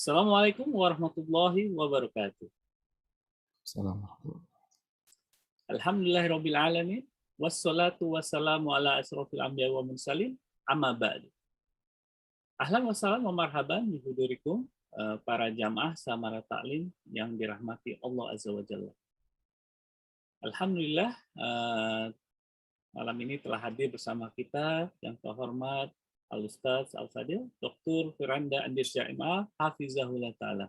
Assalamualaikum warahmatullahi wabarakatuh. Assalamualaikum. Alhamdulillahirabbil alamin wassalatu wassalamu ala asrofil anbiya wa mursalin amma ba'du. Ahlan wa sahlan wa marhaban bihudurikum para jamaah Samara Taklim yang dirahmati Allah Azza wa Jalla. Alhamdulillah malam ini telah hadir bersama kita yang terhormat Al-Ustaz Al-Fadil Dr. Firanda Andir Syaimah Hafizahullah Ta'ala.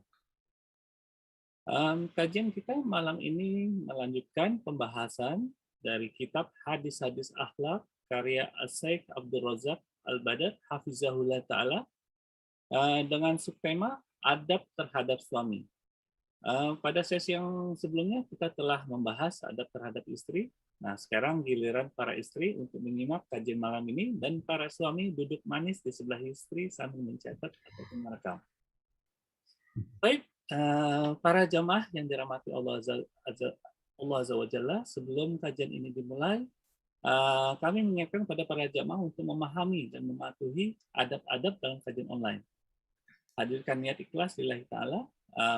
Kajian kita malam ini melanjutkan pembahasan dari kitab Hadis-Hadis Akhlak karya Asy-Syaikh Abdul Razak Al-Badr Hafizahullah Ta'ala dengan subtema adab terhadap suami. Pada sesi yang sebelumnya kita telah membahas adab terhadap istri. Nah, sekarang giliran para istri untuk menyimak kajian malam ini dan para suami duduk manis di sebelah istri sambil mencatat ataupun merekam. Baik, para jamaah yang dirahmati Allah Azza wa Jalla, sebelum kajian ini dimulai, kami mengingatkan pada para jamaah untuk memahami dan mematuhi adab-adab dalam kajian online. Hadirkan niat ikhlas lillahi ta'ala,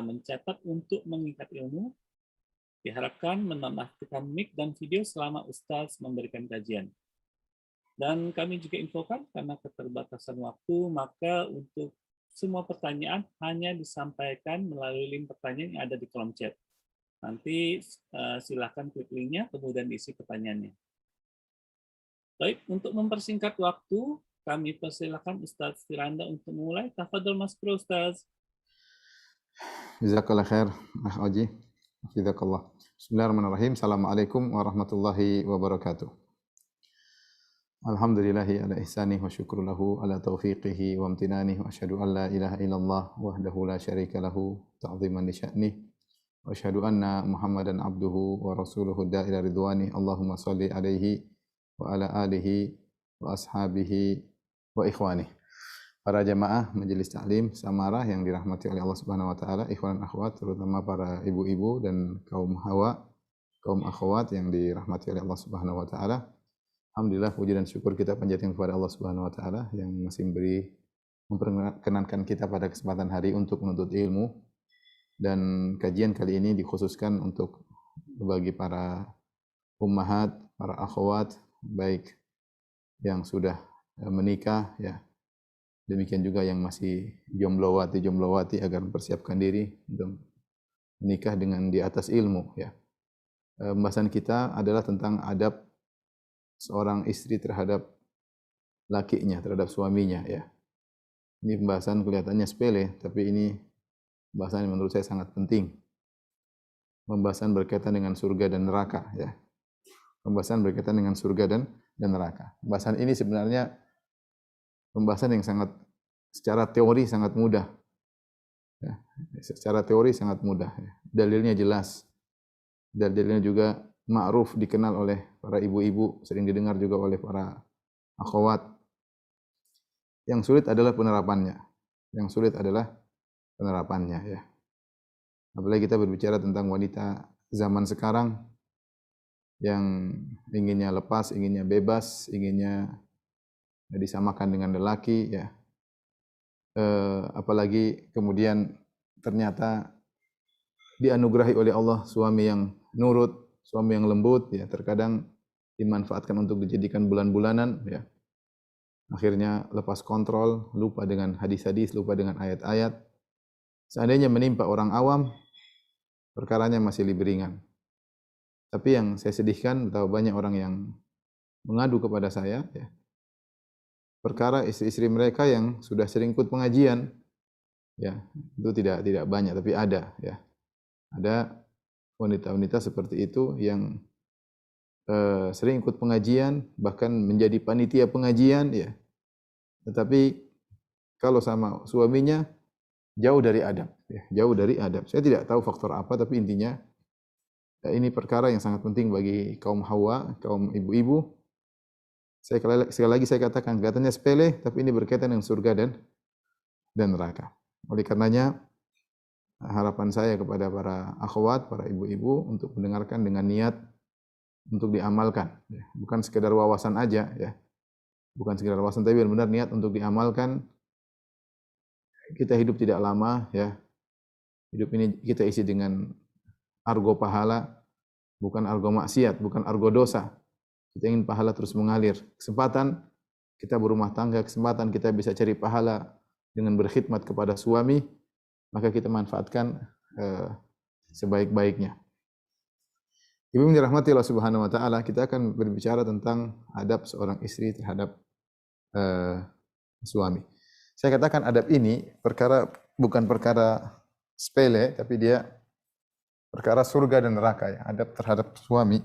mencatat untuk mengikat ilmu, diharapkan menonaktifkan mic dan video selama Ustaz memberikan kajian. Dan kami juga infokan karena keterbatasan waktu, maka untuk semua pertanyaan hanya disampaikan melalui link pertanyaan yang ada di kolom chat. Nanti silakan klik linknya, kemudian isi pertanyaannya. Baik, untuk mempersingkat waktu, kami persilakan Ustaz Firanda untuk mulai. Tafadhol Maskur Ustaz. Jazakallah khair, Oji. Jazakallah. Bismillahirrahmanirrahim. Assalamualaikum warahmatullahi wabarakatuh. Alhamdulillahi ala ihsanih wa syukru lahu ala taufiqihi wa amtinanih wa asyhadu an la ilaha illallah wahdahu la syarika lahu ta'ziman li sya'nih wa asyhadu anna Muhammadan abduhu wa rasuluhu da'ila ridwanih. Allahumma shalli alaihi wa ala alihi wa ashabihi wa ikhwanih. Para jamaah Majelis Taklim Samara yang dirahmati oleh Allah Subhanahu wa taala, ikhwan dan akhwat, terutama para ibu-ibu dan kaum hawa, kaum akhwat yang dirahmati oleh Allah Subhanahu wa taala. Alhamdulillah, puji dan syukur kita panjatkan kepada Allah Subhanahu wa taala yang masih memperkenankan kita pada kesempatan hari untuk menuntut ilmu. Dan kajian kali ini dikhususkan untuk bagi para ummahat, para akhwat, baik yang sudah menikah ya. Demikian juga yang masih jomblowati agar mempersiapkan diri untuk menikah dengan di atas ilmu ya. Pembahasan kita adalah tentang adab seorang istri terhadap lakinya, terhadap suaminya ya. Ini pembahasan kelihatannya sepele, tapi ini pembahasan yang menurut saya sangat penting. Pembahasan berkaitan dengan surga dan neraka ya. Pembahasan berkaitan dengan surga dan neraka. Pembahasan ini sebenarnya pembahasan yang secara teori sangat mudah. Ya, secara teori sangat mudah. Ya. Dalilnya jelas. Dalilnya juga ma'ruf, dikenal oleh para ibu-ibu, sering didengar juga oleh para akhwat. Yang sulit adalah penerapannya. Ya. Apalagi kita berbicara tentang wanita zaman sekarang yang inginnya lepas, inginnya bebas, inginnya disamakan dengan lelaki ya. Apalagi kemudian ternyata dianugerahi oleh Allah suami yang nurut, suami yang lembut ya, terkadang dimanfaatkan untuk dijadikan bulan-bulanan ya. Akhirnya lepas kontrol, lupa dengan hadis-hadis, lupa dengan ayat-ayat. Seandainya menimpa orang awam, perkaranya masih lebih ringan. Tapi yang saya sedihkan, betapa banyak orang yang mengadu kepada saya ya. Perkara istri-istri mereka yang sudah sering ikut pengajian ya, itu tidak banyak tapi ada ya. Ada wanita-wanita seperti itu yang sering ikut pengajian, bahkan menjadi panitia pengajian ya. Tetapi kalau sama suaminya jauh dari adab ya, jauh dari adab. Saya tidak tahu faktor apa, tapi intinya ini perkara yang sangat penting bagi kaum hawa, kaum ibu-ibu. Sekali lagi saya katakan, kelihatannya sepele, tapi ini berkaitan dengan surga dan neraka. Oleh karenanya, harapan saya kepada para akhwat, para ibu-ibu untuk mendengarkan dengan niat untuk diamalkan. Bukan sekedar wawasan aja ya. Bukan sekedar wawasan, tapi benar-benar niat untuk diamalkan kita hidup tidak lama ya. Hidup ini kita isi dengan argo pahala, bukan argo maksiat, bukan argo dosa. Kita ingin pahala terus mengalir. Kesempatan kita berumah tangga, kesempatan kita bisa cari pahala dengan berkhidmat kepada suami, maka kita manfaatkan sebaik-baiknya. Ibu yang dirahmati Allah Subhanahu wa taala, kita akan berbicara tentang adab seorang istri terhadap suami. Saya katakan adab ini bukan perkara sepele, tapi dia perkara surga dan neraka ya, adab terhadap suami.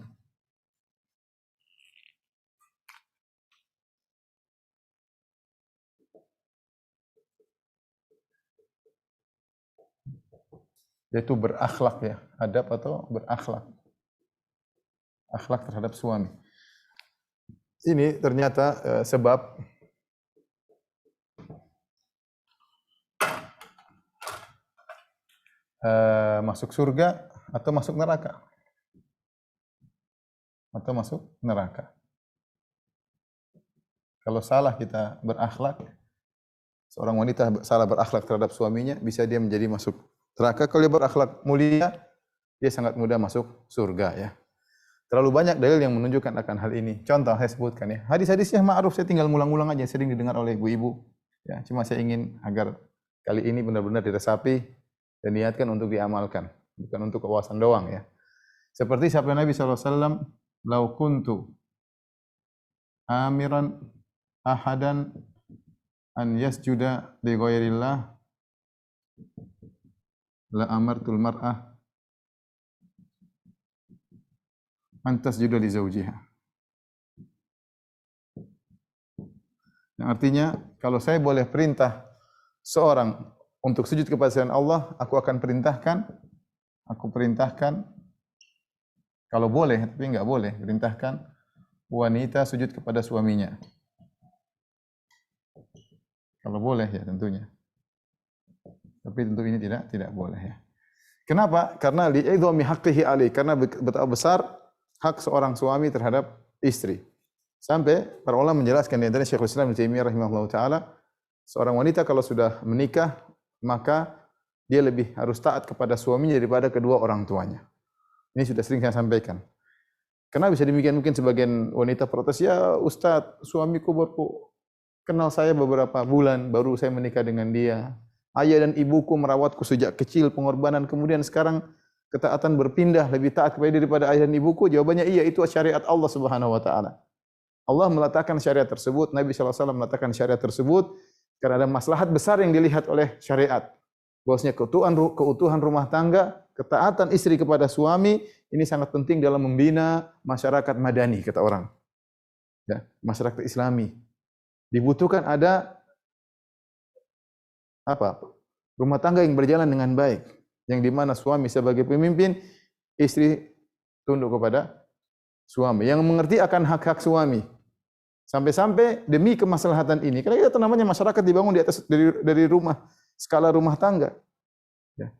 Yaitu berakhlak ya, adab atau berakhlak. Akhlak terhadap suami. Ini ternyata sebab masuk surga atau masuk neraka. Atau masuk neraka. Kalau salah kita berakhlak, seorang wanita salah berakhlak terhadap suaminya, bisa dia menjadi masuk neraka. Kalau dia berakhlak mulia, dia sangat mudah masuk surga ya. Terlalu banyak dalil yang menunjukkan akan hal ini. Contoh saya sebutkan ya. Hadis-hadisnya ma'ruf, saya tinggal ngulang-ngulang aja, sering didengar oleh ibu-ibu. Ya, cuma saya ingin agar kali ini benar-benar diresapi dan niatkan untuk diamalkan, bukan untuk kewasan doang ya. Seperti sabda Nabi SAW, "Lau kuntu amiran ahadan an yasjuda li ghairillah la amartul mar'ah antas juga di zaujiha." Yang artinya, kalau saya boleh perintah seorang untuk sujud kepada selain Allah, aku perintahkan, kalau boleh, tapi enggak boleh, perintahkan wanita sujud kepada suaminya. Kalau boleh ya tentunya. Tapi tentu ini tidak boleh ya. Kenapa? Karena li'idhami haqqihi alaih, karena betapa besar hak seorang suami terhadap istri. Sampai para ulama menjelaskan, di antaranya Syekhul Islam Ibnu Taimiyah rahimahullahu taala, seorang wanita kalau sudah menikah, maka dia lebih harus taat kepada suaminya daripada kedua orang tuanya. Ini sudah sering saya sampaikan. Kenapa bisa demikian? Mungkin sebagian wanita protes, ya Ustadz, suamiku baru kenal saya beberapa bulan, baru saya menikah dengan dia. Ayah dan ibuku merawatku sejak kecil, pengorbanan, kemudian sekarang ketaatan berpindah, lebih taat kepada daripada ayah dan ibuku. Jawabannya iya, itu syariat Allah Subhanahu wa taala. Allah meletakkan syariat tersebut, Nabi SAW meletakkan syariat tersebut karena ada maslahat besar yang dilihat oleh syariat. Bahwasanya keutuhan rumah tangga, ketaatan istri kepada suami ini sangat penting dalam membina masyarakat madani, kata orang. Ya, masyarakat Islami. Dibutuhkan ada rumah tangga yang berjalan dengan baik, yang di mana suami sebagai pemimpin, istri tunduk kepada suami, yang mengerti akan hak-hak suami. Sampai-sampai demi kemaslahatan ini, karena itu namanya masyarakat dibangun di atas dari rumah, skala rumah tangga. Ya.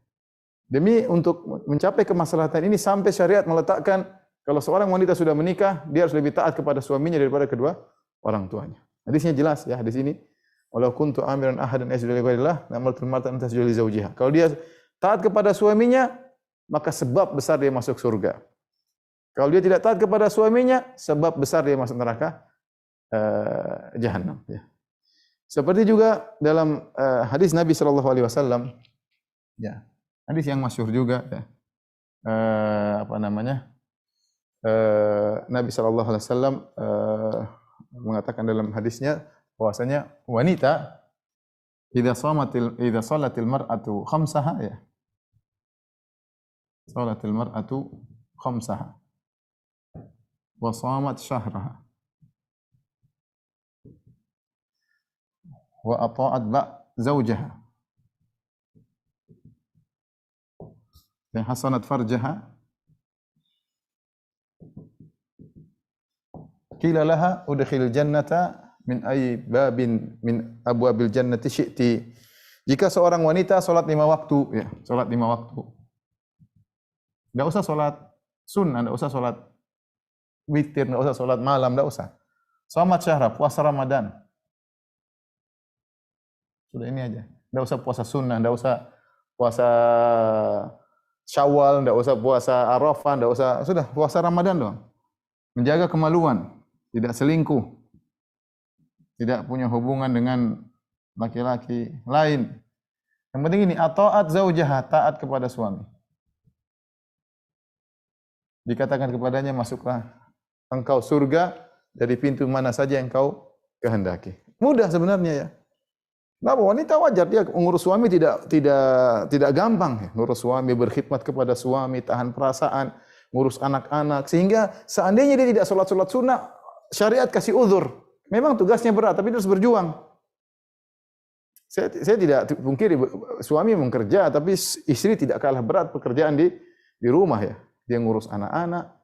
Demi untuk mencapai kemaslahatan ini, sampai syariat meletakkan kalau seorang wanita sudah menikah, dia harus lebih taat kepada suaminya daripada kedua orang tuanya. Hadisnya jelas ya, hadis ini. Walau kuntu amiran ahadan yasjudu li ghairillah, amartul mar'ata an tasjuda li zawjiha. Kalau dia taat kepada suaminya, maka sebab besar dia masuk surga. Kalau dia tidak taat kepada suaminya, sebab besar dia masuk neraka jahanam ya. Seperti juga dalam hadis Nabi sallallahu alaihi wasallam ya. Hadis yang masyhur juga ya. Nabi sallallahu alaihi wasallam mengatakan dalam hadisnya bahwasanya wanita idza salatil mar'atu khamsaha ya. Salatil mar'atu khamsaha wa shamat syahraha wa ata'at zawjaha dan hasanat farjaha qila laha udkhil jannata min ayyi babin min abwabil jannati syi'ti. Jika seorang wanita salat 5 waktu ya, salat 5 waktu. Enggak usah salat sunnah, enggak usah salat witir, enggak usah salat malam, enggak usah. Shamat syahra, puasa Ramadan. Sudah ini aja. Enggak usah puasa sunnah, enggak usah puasa Syawal, enggak usah puasa Arafah, enggak usah, sudah puasa Ramadan doang. Menjaga kemaluan, tidak selingkuh, tidak punya hubungan dengan laki-laki lain. Yang penting ini ata'at zaujah, taat kepada suami. Dikatakan kepadanya, masuklah engkau surga dari pintu mana saja yang kau kehendaki. Mudah sebenarnya ya. Nah, wanita wajar dia mengurus suami tidak gampang. Ngurus suami, berkhidmat kepada suami, tahan perasaan, ngurus anak-anak, sehingga seandainya dia tidak sholat sunnah, syariat kasih uzur. Memang tugasnya berat, tapi dia harus berjuang. Saya tidak pungkiri suami bekerja, tapi istri tidak kalah berat pekerjaan di rumah ya. Dia ngurus anak-anak,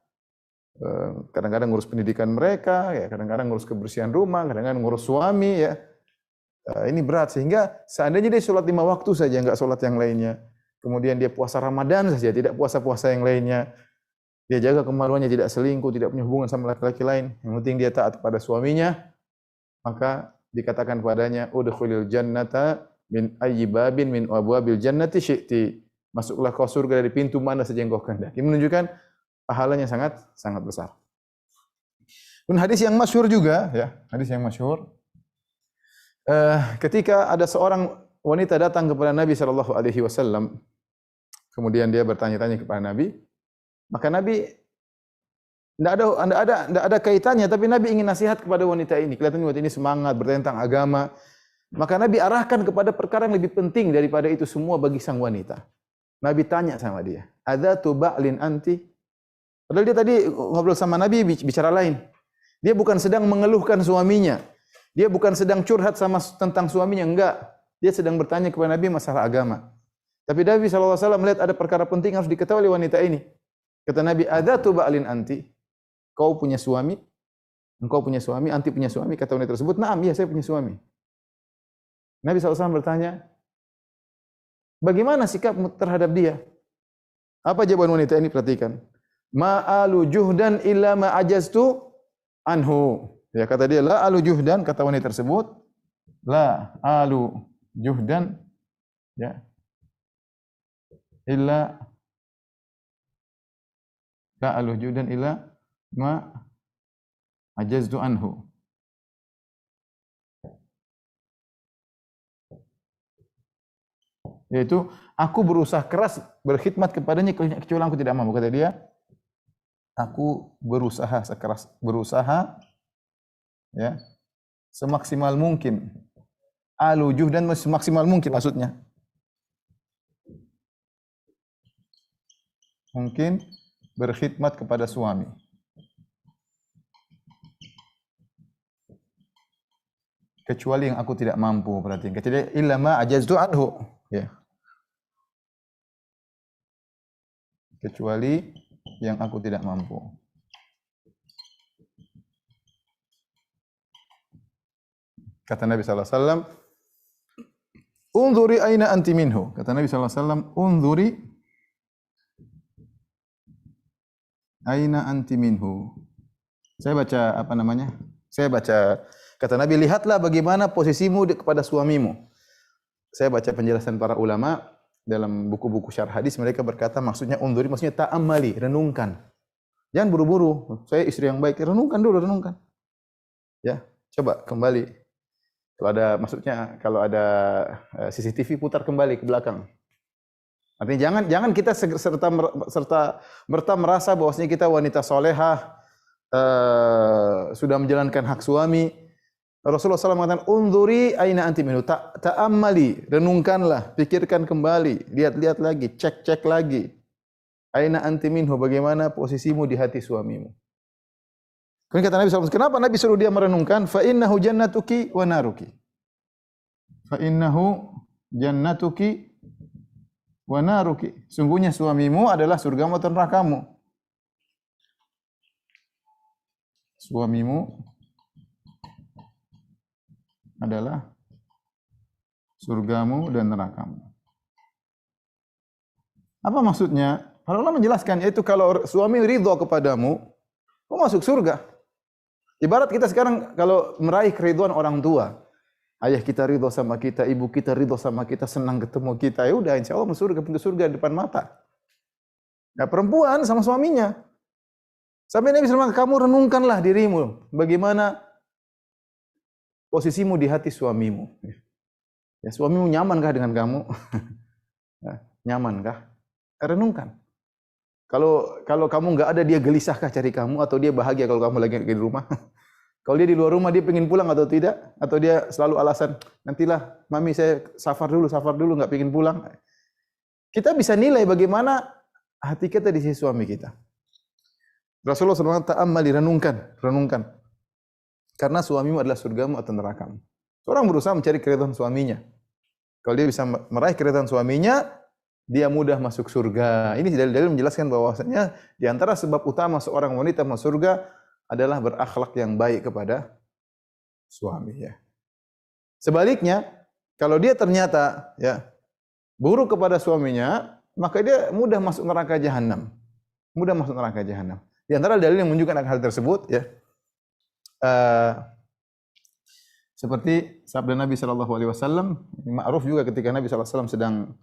kadang-kadang ngurus pendidikan mereka, ya kadang-kadang ngurus kebersihan rumah, kadang-kadang ngurus suami ya. Ini berat, sehingga seandainya dia sholat 5 waktu saja, enggak sholat yang lainnya. Kemudian dia puasa Ramadan saja, tidak puasa-puasa yang lainnya. Dia jaga kemaluannya, tidak selingkuh, tidak punya hubungan sama laki-laki lain. Yang penting dia taat kepada suaminya, maka dikatakan padanya, udkhulil jannata min ayyi babin min abwabil jannati syi'ti. Masuklah kau surga dari pintu mana saja yang kau kehendaki. Menunjukkan pahalanya sangat besar. Dan hadis yang masyhur juga ya, hadis yang masyhur. Ketika ada seorang wanita datang kepada Nabi sallallahu alaihi wasallam, kemudian dia bertanya-tanya kepada Nabi, maka Nabi tidak ada kaitannya, tapi Nabi ingin nasihat kepada wanita ini. Kelihatan wanita ini semangat bertanya tentang agama. Maka Nabi arahkan kepada perkara yang lebih penting daripada itu semua bagi sang wanita. Nabi tanya sama dia, "Adzatu ba'lin anti?" Padahal dia tadi ngobrol sama Nabi bicara lain. Dia bukan sedang mengeluhkan suaminya. Dia bukan sedang curhat tentang suaminya, enggak. Dia sedang bertanya kepada Nabi masalah agama. Tapi Nabi SAW melihat ada perkara penting harus diketahui oleh wanita ini. Kata Nabi, "Adzatu ba'lin anti?" Kau punya suami? Engkau punya suami? Anti punya suami? Kata wanita tersebut, "Na'am, iya saya punya suami." Nabi SAW bertanya, bagaimana sikapmu terhadap dia? Apa jawaban wanita ini? Perhatikan. "Ma'alu juhdan illa ma'ajaztu anhu." Ya, kata dia, la alu juhdan, kata wanita tersebut, la alu juhdan, ya, illa, la alu juhdan illa ma ajaztu anhu. Yaitu, aku berusaha keras berkhidmat kepadanya kecuali aku tidak mampu. Kata dia, aku berusaha ya, semaksimal mungkin. Alu juhdan semaksimal mungkin maksudnya. Mungkin berkhidmat kepada suami. Kecuali yang aku tidak mampu, berarti. Kata dia, illa ma ajaztu anhu. Ya. Kecuali yang aku tidak mampu. Kata Nabi SAW, unzuri aina anti minhu. Kata Nabi SAW, unzuri aina anti minhu. Saya baca apa namanya? Saya baca, kata Nabi, lihatlah bagaimana posisimu kepada suamimu. Saya baca penjelasan para ulama dalam buku-buku syarah hadis, mereka berkata maksudnya unzuri, maksudnya ta'ammali, renungkan. Jangan buru-buru. Saya istri yang baik, renungkan dulu, renungkan. Ya, coba kembali. Kalau ada CCTV, putar kembali ke belakang. Artinya jangan kita serta merta merasa bahwasanya kita wanita solehah, sudah menjalankan hak suami. Rasulullah SAW mengatakan, unzuri aina anti minhu, ta'ammali, renungkanlah, pikirkan kembali, lihat-lihat lagi, cek lagi. Aina anti minhu, bagaimana posisimu di hati suamimu. Kemudian kata Nabi SAW, kenapa Nabi suruh dia merenungkan? Fa innahu jannatuki wa naruki. Fa innahu jannatuki wa naruki. Sungguhnya suamimu adalah surgamu atau nerakamu. Suamimu adalah surgamu dan nerakamu. Apa maksudnya? Para ulama menjelaskan, yaitu kalau suami ridho kepadamu, kau masuk surga. Ibarat kita sekarang kalau meraih keriduan orang tua, ayah kita ridho sama kita, ibu kita ridho sama kita, senang ketemu kita, ya udah insya Allah masuk surga, pintu surga di depan mata. Nah, perempuan sama suaminya. Sampai Nabi SAW, kamu renungkanlah dirimu, bagaimana posisimu di hati suamimu. Ya, suamimu nyamankah dengan kamu? Nyamankah? Renungkan. Kalau kamu nggak ada, dia gelisahkah cari kamu, atau dia bahagia kalau kamu lagi di rumah? Kalau dia di luar rumah, dia pengen pulang atau tidak? Atau dia selalu alasan, nantilah mami saya safar dulu, nggak pengen pulang. Kita bisa nilai bagaimana hati kita di sisi suami kita. Rasulullah SAW ta'ammali, renungkan. Karena suamimu adalah surgamu atau nerakamu. Orang berusaha mencari keridhaan suaminya. Kalau dia bisa meraih keridhaan suaminya, dia mudah masuk surga. Ini dalil-dalil menjelaskan bahwasanya di antara sebab utama seorang wanita masuk surga adalah berakhlak yang baik kepada suami, ya. Sebaliknya, kalau dia ternyata ya buruk kepada suaminya, maka dia mudah masuk neraka jahanam. Di antara dalil yang menunjukkan hal tersebut, ya, seperti sabda Nabi SAW, ma'ruf juga ketika Nabi SAW sedang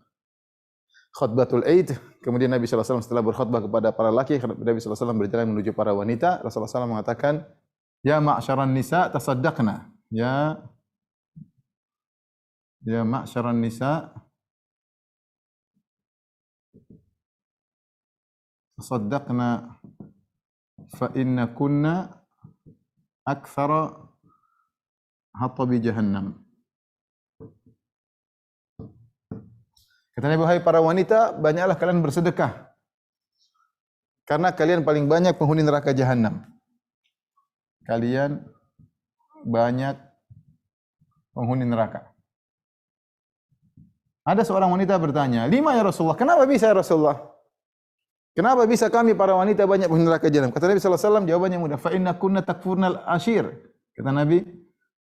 khutbatul Aid, kemudian Nabi SAW setelah berkhutbah kepada para laki, Nabi SAW berjalan menuju para wanita. Rasulullah SAW mengatakan, ya ma'syaran nisa tasaddaqna, ya ma'syaran nisa tasaddaqna fa inna kunna aktsara hatabi jahannam. Kata Nabi, wahai para wanita, banyaklah kalian bersedekah, karena kalian paling banyak penghuni neraka jahanam. Kalian banyak penghuni neraka. Ada seorang wanita bertanya, lima ya Rasulullah, kenapa bisa ya Rasulullah? Kenapa bisa kami para wanita banyak penghuni neraka jahanam? Kata Nabi SAW, jawabannya mudah, fa inna kunna takfurnal ashir. Kata Nabi,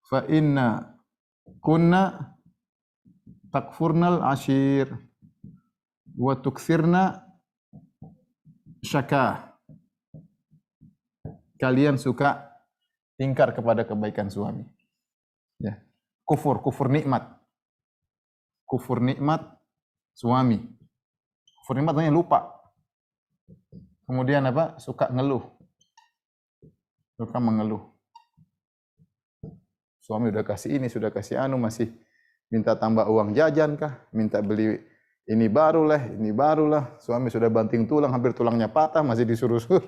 fa inna kunna takfurnal ashir wa tukthirna syakah. Kalian suka ingkar kepada kebaikan suami. Ya. Kufur nikmat. Kufur nikmat suami. Kufur nikmat artinya lupa. Kemudian apa? Suka ngeluh. Suka mengeluh. Suami udah kasih ini, sudah kasih anu, masih minta tambah uang jajan kah? Minta beli ini barulah. Suami sudah banting tulang, hampir tulangnya patah, masih disuruh-suruh.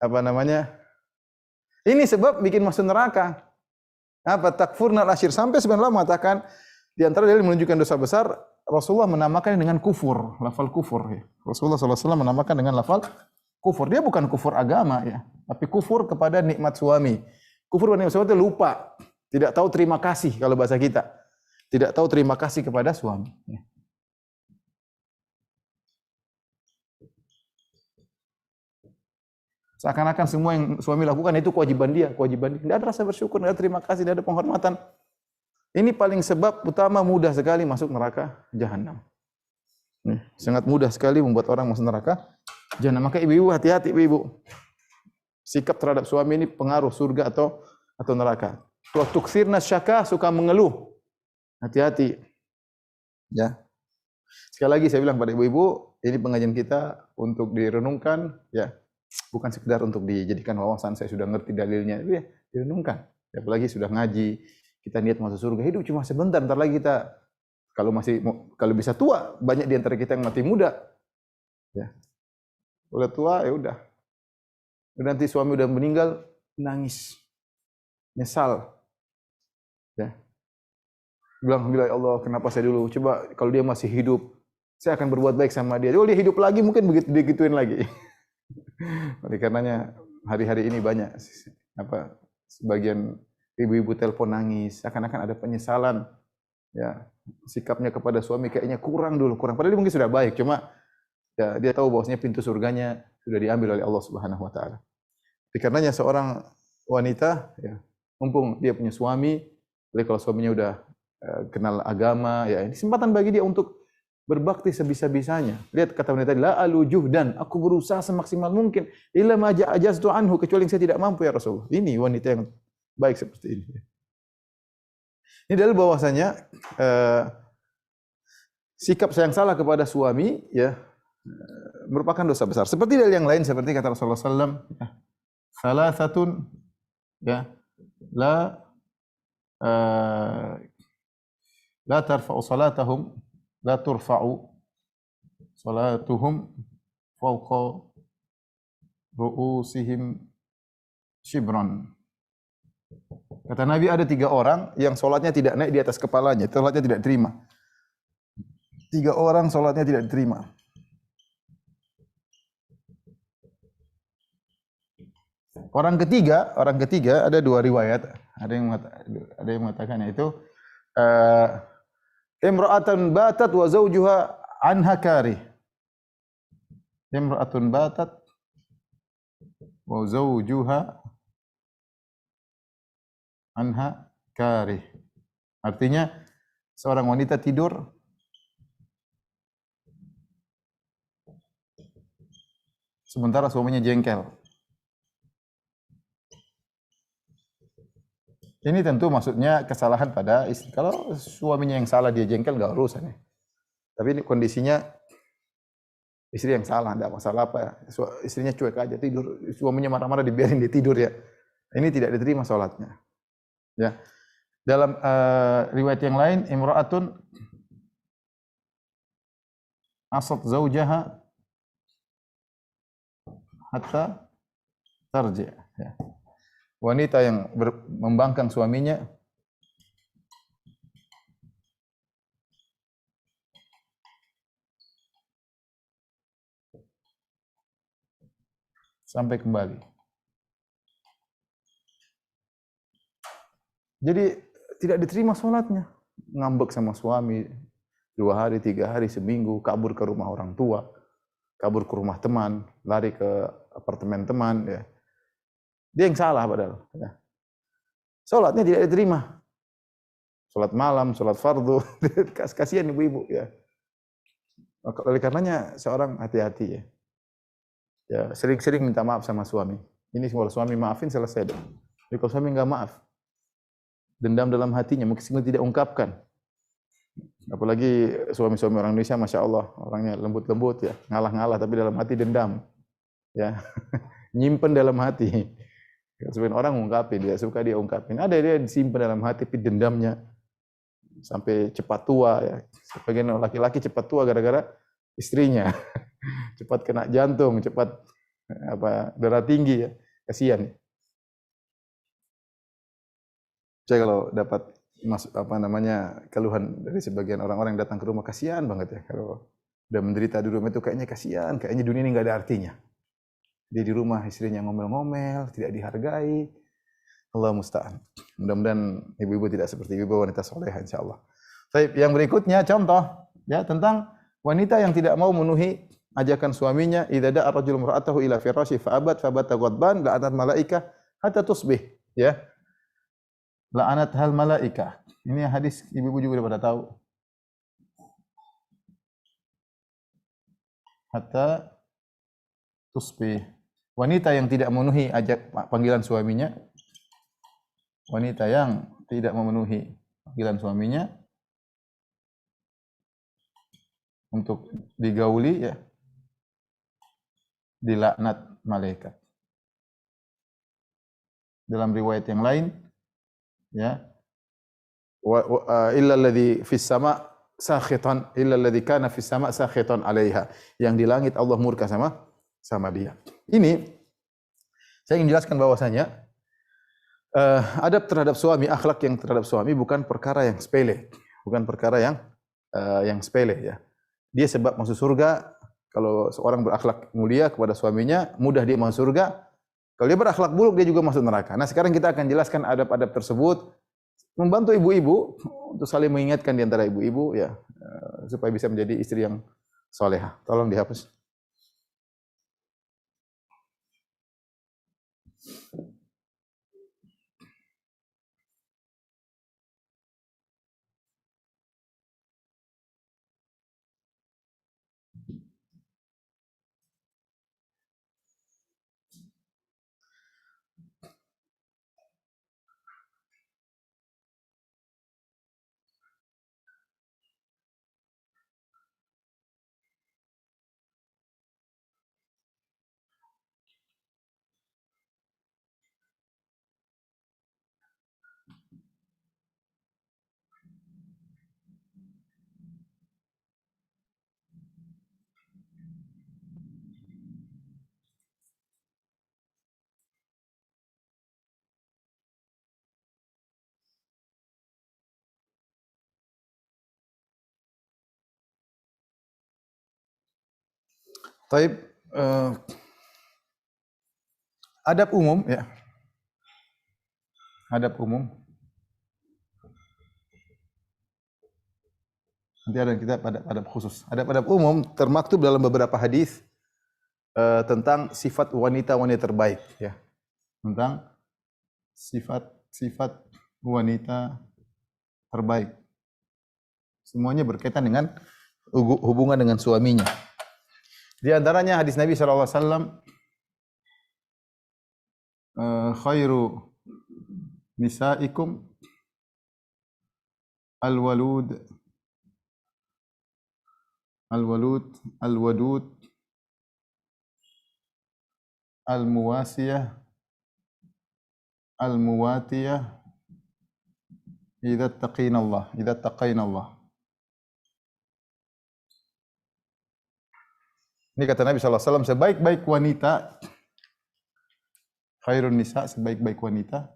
Apa namanya? Ini sebab bikin masuk neraka. Apa? Takfurnal ashir. Sampai sebenarnya mengatakan, di antara dalil menunjukkan dosa besar, Rasulullah menamakan dengan kufur, lafal kufur. Ya. Rasulullah SAW menamakan dengan lafal kufur. Dia bukan kufur agama, ya, tapi kufur kepada nikmat suami. Kufur kepada nikmat suami itu lupa. Tidak tahu terima kasih kalau bahasa kita. Tidak tahu terima kasih kepada suami. Seakan-akan semua yang suami lakukan itu kewajiban dia. Tidak ada rasa bersyukur, tidak ada terima kasih, tidak ada penghormatan. Ini paling sebab utama mudah sekali masuk neraka jahanam. Sangat mudah sekali membuat orang masuk neraka jahanam. Maka ibu-ibu hati-hati ibu. Sikap terhadap suami ini pengaruh surga atau neraka. Wa tukthirna syakah, suka mengeluh. Hati-hati. Ya. Sekali lagi saya bilang pada ibu-ibu, ini pengajian kita untuk direnungkan, ya. Bukan sekedar untuk dijadikan wawasan, saya sudah ngerti dalilnya, ya, direnungkan. Apalagi sudah ngaji, kita niat masuk surga, hidup cuma sebentar, ntar lagi kita kalau bisa tua, banyak di antara kita yang mati muda. Ya. Udah tua ya udah. Nanti suami udah meninggal, nangis. Nyesal. Ya. Bilang ya Allah, kenapa saya dulu? Coba kalau dia masih hidup, saya akan berbuat baik sama dia. Kalau dia hidup lagi mungkin begitu digituin lagi. Oleh karenanya hari-hari ini banyak sebagian ibu-ibu telepon nangis, akan-akan ada penyesalan. Ya, sikapnya kepada suami kayaknya kurang. Padahal dia mungkin sudah baik, cuma ya, dia tahu bahwasanya pintu surganya sudah diambil oleh Allah Subhanahu wa taala. Oleh karenanya seorang wanita, ya, mumpung dia punya suami, kalau suaminya udah kenal agama, ya ini kesempatan bagi dia untuk berbakti sebisa-bisanya. Lihat kata wanita, la alujuhdan, aku berusaha semaksimal mungkin, illa ma ajaztu anhu, kecuali yang saya tidak mampu ya Rasulullah. Ini wanita yang baik seperti ini. Ini dalil bahwasanya sikap yang salah kepada suami ya merupakan dosa besar. Seperti dalil yang lain seperti kata Rasulullah SAW, salah satun ya la la tarfa'u salatahum la turfa'u salatuhum fawqa ru'usihim shibran. Kata Nabi ada 3 orang yang solatnya tidak naik di atas kepalanya, solatnya tidak terima. 3 orang solatnya tidak diterima. Orang ketiga ada 2 riwayat. Ada yang mengatakan itu imra'atan batat wa zawjuha anha karih. Imra'atun batat wa zawjuha anha karih. Artinya seorang wanita tidur sementara suaminya jengkel. Ini tentu maksudnya kesalahan pada istri. Kalau suaminya yang salah dia jengkel enggak urusan ya. Tapi ini kondisinya istri yang salah, enggak masalah apa ya. Istrinya cuek aja tidur, suaminya marah-marah dibiarin dia tidur ya. Ini tidak diterima salatnya. Ya. Dalam riwayat yang lain, imra'atun asat zaujaha hatta tarji. Ya. Wanita yang membangkang suaminya sampai kembali. Jadi tidak diterima sholatnya. Ngambek sama suami 2 hari, 3 hari, seminggu, kabur ke rumah orang tua, kabur ke rumah teman, lari ke apartemen teman. Ya. Dia yang salah padahal. Ya. Sholatnya tidak diterima. Sholat malam, sholat fardu, kasihan ibu-ibu ya. Oleh karenanya seorang hati-hati ya. Ya, sering-sering minta maaf sama suami. Ini kalau suami maafin selesai deh. Tapi kalau suami enggak maaf, dendam dalam hatinya, meskipun tidak ungkapkan. Apalagi suami-suami orang Indonesia, Masya Allah, orangnya lembut-lembut ya, ngalah-ngalah tapi dalam hati dendam. Ya, nyimpen dalam hati. Sebenarnya orang ungkapin, dia suka dia ungkapin. Ada dia disimpan dalam hati, tapi dendamnya sampai cepat tua ya. Sebagian laki-laki cepat tua gara-gara istrinya. Cepat kena jantung, cepat darah tinggi ya. Kasihan. Saya kalau dapat keluhan dari sebagian orang-orang yang datang ke rumah, kasihan banget ya. Kalau udah menderita di rumah itu kayaknya kasihan, kayaknya dunia ini enggak ada artinya. Dia di rumah istrinya ngomel-ngomel, tidak dihargai. Allah musta'an. Mudah-mudahan ibu-ibu tidak seperti ibu wanita solehah insyaallah. Baik, yang berikutnya contoh ya tentang wanita yang tidak mau memenuhi ajakan suaminya, idza da'a rajulun imra'atahu ila firasyi fa'abat fabata ghadban la'anat malaikah hatta tusbih ya. La'anat hal malaikah. Ini hadis ibu-ibu juga udah pada tahu. Hatta tusbih. Wanita yang tidak memenuhi panggilan suaminya, wanita yang tidak memenuhi panggilan suaminya untuk digauli ya, dilaknat malaikat. Dalam riwayat yang lain ya, illa alladhi fis sama' sakhitan illa alladhi kana fis sama' sakhitan 'alaiha. Yang di langit Allah murka sama dia. Ini saya ingin jelaskan bahwasanya adab terhadap suami, akhlak yang terhadap suami bukan perkara yang sepele, bukan perkara yang sepele ya. Dia sebab masuk surga. Kalau seorang berakhlak mulia kepada suaminya, mudah dia masuk surga. Kalau dia berakhlak buruk, dia juga masuk neraka. Nah, sekarang kita akan jelaskan adab-adab tersebut, membantu ibu-ibu untuk saling mengingatkan di antara ibu-ibu ya, supaya bisa menjadi istri yang solehah. Tolong dihapus. Taib, adab umum ya. Adab umum. Nanti ada kita adab khusus. Adab umum termaktub dalam beberapa hadis tentang sifat wanita-wanita terbaik ya. Tentang sifat wanita terbaik. Semuanya berkaitan dengan hubungan dengan suaminya. Di antaranya hadis Nabi SAW, khairu nisaikum al-walud al-wadud al-muwasiyah al-muwatiyah idza taqainallah. Ini kata Nabi SAW, sebaik-baik wanita, khairun nisa, sebaik-baik wanita.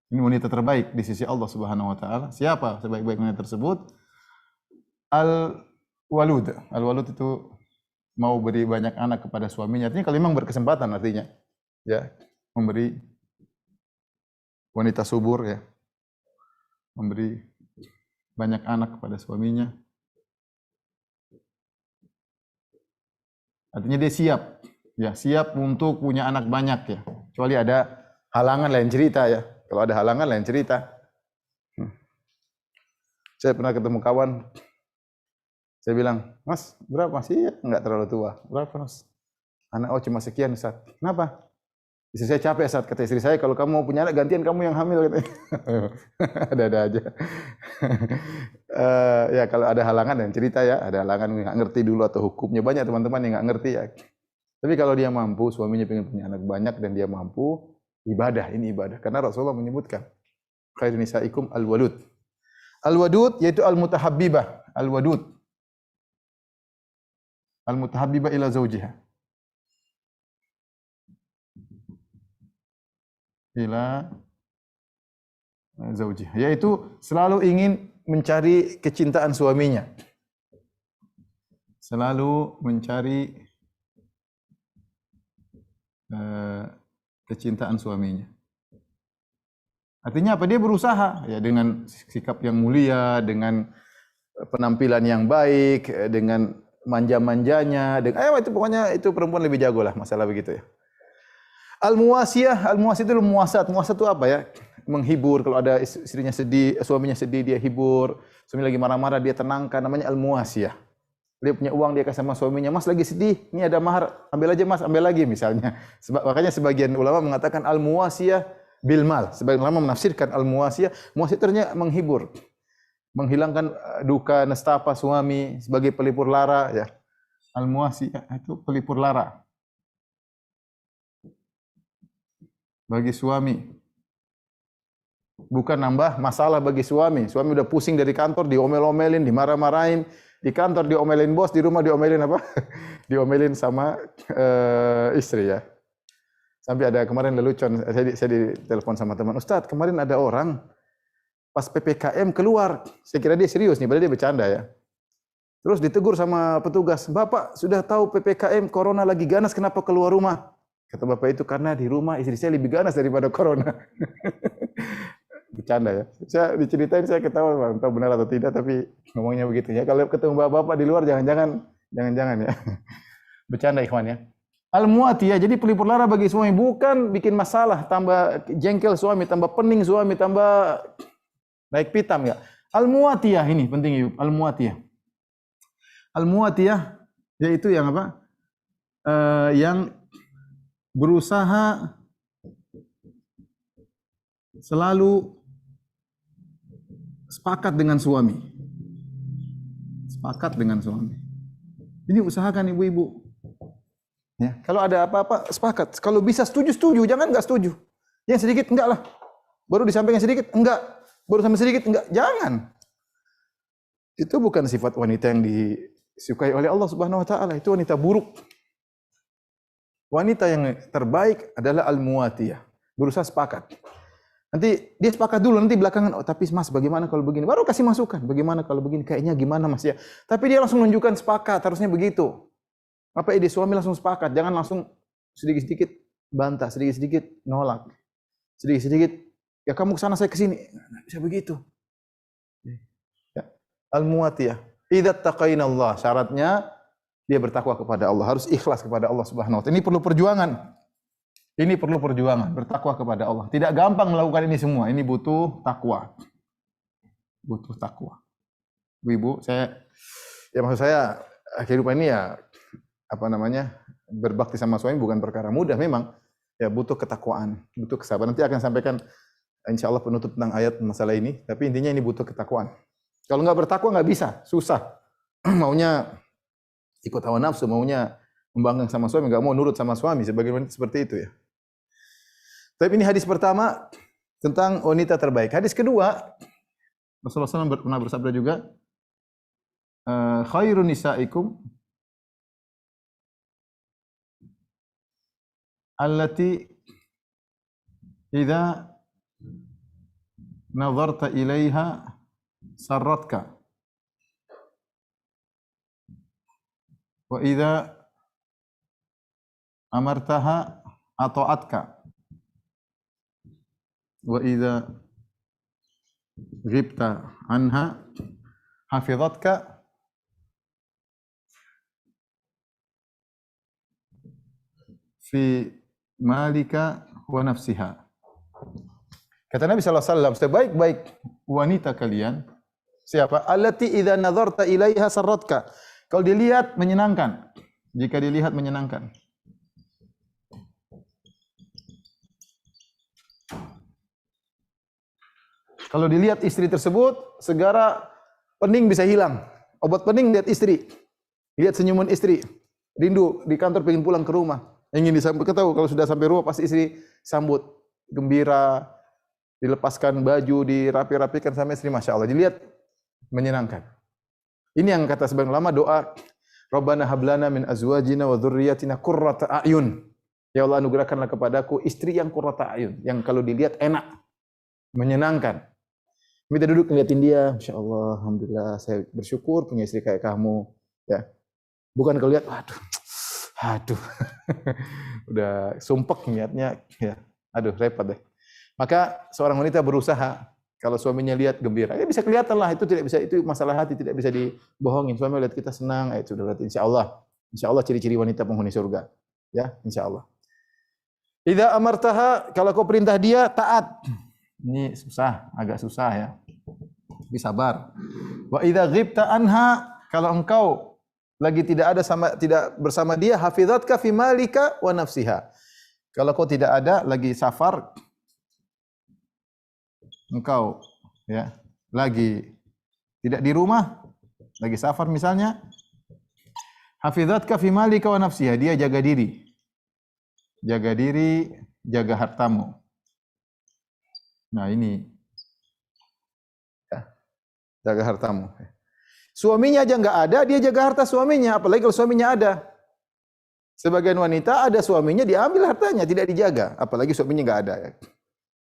Ini wanita terbaik di sisi Allah Subhanahu wa taala. Siapa sebaik-baik wanita tersebut? Al-walud. Al-walud itu mau beri banyak anak kepada suaminya. Artinya kalau memang berkesempatan artinya. Ya, memberi wanita subur ya. Memberi banyak anak kepada suaminya. Artinya dia siap. Ya, siap untuk punya anak banyak ya. Kecuali ada halangan lain cerita ya. Kalau ada halangan lain cerita. Saya pernah ketemu kawan, saya bilang, "Mas, berapa sih? Enggak terlalu tua. Berapa, Mas?" "Anak cuma sekian, Ustaz." "Kenapa?" "Istri saya capek, Ustaz." Kata istri saya, "Kalau kamu mau punya anak, gantian kamu yang hamil." Katanya. Ada-ada aja. Ya kalau ada halangan dan cerita ya, ada halangan nggak ngerti dulu atau hukumnya, banyak teman-teman yang nggak ngerti ya. Tapi kalau dia mampu, suaminya pengen punya anak banyak dan dia mampu, ibadah, ini ibadah. Karena Rasulullah menyebutkan, khairun nisaikum al-walud. Al-wadud yaitu al-mutahabbibah, al-wadud. Al-mutahabbibah ila zawjiha. Ila zawjiha, yaitu selalu ingin mencari kecintaan suaminya. Selalu mencari kecintaan suaminya. Artinya apa? Dia berusaha ya dengan sikap yang mulia, dengan penampilan yang baik, dengan manja-manjanya, dengan itu pokoknya itu perempuan lebih jago lah masalah begitu ya. Al-muwasiyah, al-muwasiyah itu muwasat. Muwasat itu apa ya? Menghibur. Kalau ada istrinya sedih, suaminya sedih, dia hibur. Suami lagi marah-marah, dia tenangkan. Namanya al-muwasiyah. Dia punya uang, dia kasih sama suaminya, "Mas lagi sedih, ini ada mahar, ambil aja Mas, ambil lagi," misalnya. Makanya sebagian ulama mengatakan al-muwasiyah bil mal. Sebagian ulama menafsirkan al-muwasiyah, muwasiyah ternyata menghibur, menghilangkan duka nestapa suami sebagai pelipur lara ya. Al-muwasiyah itu pelipur lara bagi suami. Bukan nambah masalah bagi suami. Suami udah pusing dari kantor, diomel-omelin, dimarah-marahin. Di kantor diomelin bos, di rumah diomelin apa? Diomelin sama istri ya. Sampai ada kemarin lelucon, saya ditelepon sama teman, "Ustadz, kemarin ada orang pas PPKM keluar." Saya kira dia serius nih, padahal dia bercanda ya. Terus ditegur sama petugas, "Bapak sudah tahu PPKM corona lagi ganas, kenapa keluar rumah?" Kata bapak itu, "Karena di rumah istri saya lebih ganas daripada corona." Bercanda ya. Saya diceritain, saya ketawa, entah benar atau tidak, tapi ngomongnya begitu ya. Kalau ketemu bapak-bapak di luar jangan-jangan ya. Bercanda ikhwan ya. Al-muatiyah, jadi pelipur lara bagi suami, bukan bikin masalah, tambah jengkel suami, tambah pening suami, tambah naik pitam ya. Al-muatiyah ini penting Ibu, al-muatiyah. Al-muatiyah yaitu yang apa? Yang berusaha selalu sepakat dengan suami. Sepakat dengan suami. Ini usahakan ibu-ibu. Ya, kalau ada apa-apa sepakat. Kalau bisa setuju, jangan enggak setuju. Yang sedikit enggak lah. Baru disampaikan sedikit enggak. Baru sampai sedikit enggak. Jangan. Itu bukan sifat wanita yang disukai oleh Allah Subhanahu wa taala. Itu wanita buruk. Wanita yang terbaik adalah al-muwatiyah. Berusaha sepakat. Nanti dia sepakat dulu, nanti belakangan, "Oh tapi Mas bagaimana kalau begini?" Baru kasih masukan, "Bagaimana kalau begini? Kayaknya gimana Mas ya?" Tapi dia langsung menunjukkan sepakat, harusnya begitu. Apa ide suami langsung sepakat, jangan langsung sedikit-sedikit bantah, sedikit-sedikit nolak. Sedikit-sedikit, ya kamu ke sana saya ke sini. Enggak bisa begitu. Ya. Al-muwatiyah. Idza taqaina Allah, syaratnya dia bertakwa kepada Allah, harus ikhlas kepada Allah Subhanahu wa taala. Ini perlu perjuangan. Ini perlu perjuangan, bertakwa kepada Allah. Tidak gampang melakukan ini semua. Ini butuh takwa. Butuh takwa. Ibu, maksud saya kehidupan ini ya berbakti sama suami bukan perkara mudah memang. Ya butuh ketakwaan, butuh kesabaran. Nanti akan sampaikan insyaallah penutup tentang ayat masalah ini, tapi intinya ini butuh ketakwaan. Kalau enggak bertakwa enggak bisa, susah. Maunya ikut hawa nafsu, maunya membanggang sama suami, enggak mau nurut sama suami, sebagaimana seperti itu ya. Tapi ini hadis pertama tentang wanita terbaik. Hadis kedua, Rasulullah SAW pernah bersabda juga, khairun nisaikum allati idza nazarta ilaiha sarratka wa idza amartaha ata'atka wa idza ghibta anha hafizatka fi malika wa nafsiha. Kata Nabi SAW, sebaik-baik wanita kalian siapa? Allati idza nazarta ilaiha sarratka. Kalau dilihat menyenangkan. Jika dilihat menyenangkan. Kalau dilihat istri tersebut, segera pening bisa hilang. Obat pening lihat istri. Lihat senyuman istri. Rindu di kantor pengen pulang ke rumah. Ingin disambut, tahu kalau sudah sampai rumah pasti istri sambut gembira, dilepaskan baju, dirapi-rapikan sama istri, Masya Allah. Dilihat menyenangkan. Ini yang kata sebagian ulama doa, Rabbana hablana min azwajina wa dzurriyyatina qurrata a'yun. Ya Allah anugerahkanlah kepadaku istri yang qurrata a'yun, yang kalau dilihat enak, menyenangkan. Kita duduk ngeliatin dia, Masya Allah, alhamdulillah, saya bersyukur punya istri kayak kamu. Ya, bukan kalau lihat, aduh, udah sumpek niatnya, ya, aduh repot deh. Maka seorang wanita berusaha kalau suaminya lihat gembira, ya bisa kelihatan lah, itu tidak bisa, itu masalah hati, tidak bisa dibohongin. Suami lihat kita senang, itu sudah berarti insya Allah ciri-ciri wanita penghuni surga, ya insya Allah. Idza amartaha, kalau kau perintah dia taat. Ini susah, agak susah ya. Tapi sabar. Wa idza ghibta anha, kalau engkau lagi tidak bersama dia, hafizatka fi malika wa nafsiha. Kalau kau tidak ada, lagi safar, engkau ya, lagi tidak di rumah, lagi safar misalnya, hafizatka fi malika wa nafsiha, dia jaga diri. Jaga diri, jaga hartamu. Nah ini ya, jaga hartamu. Suaminya aja enggak ada, dia jaga harta suaminya, apalagi kalau suaminya ada. Sebagian wanita ada suaminya, diambil hartanya, tidak dijaga, apalagi suaminya enggak ada.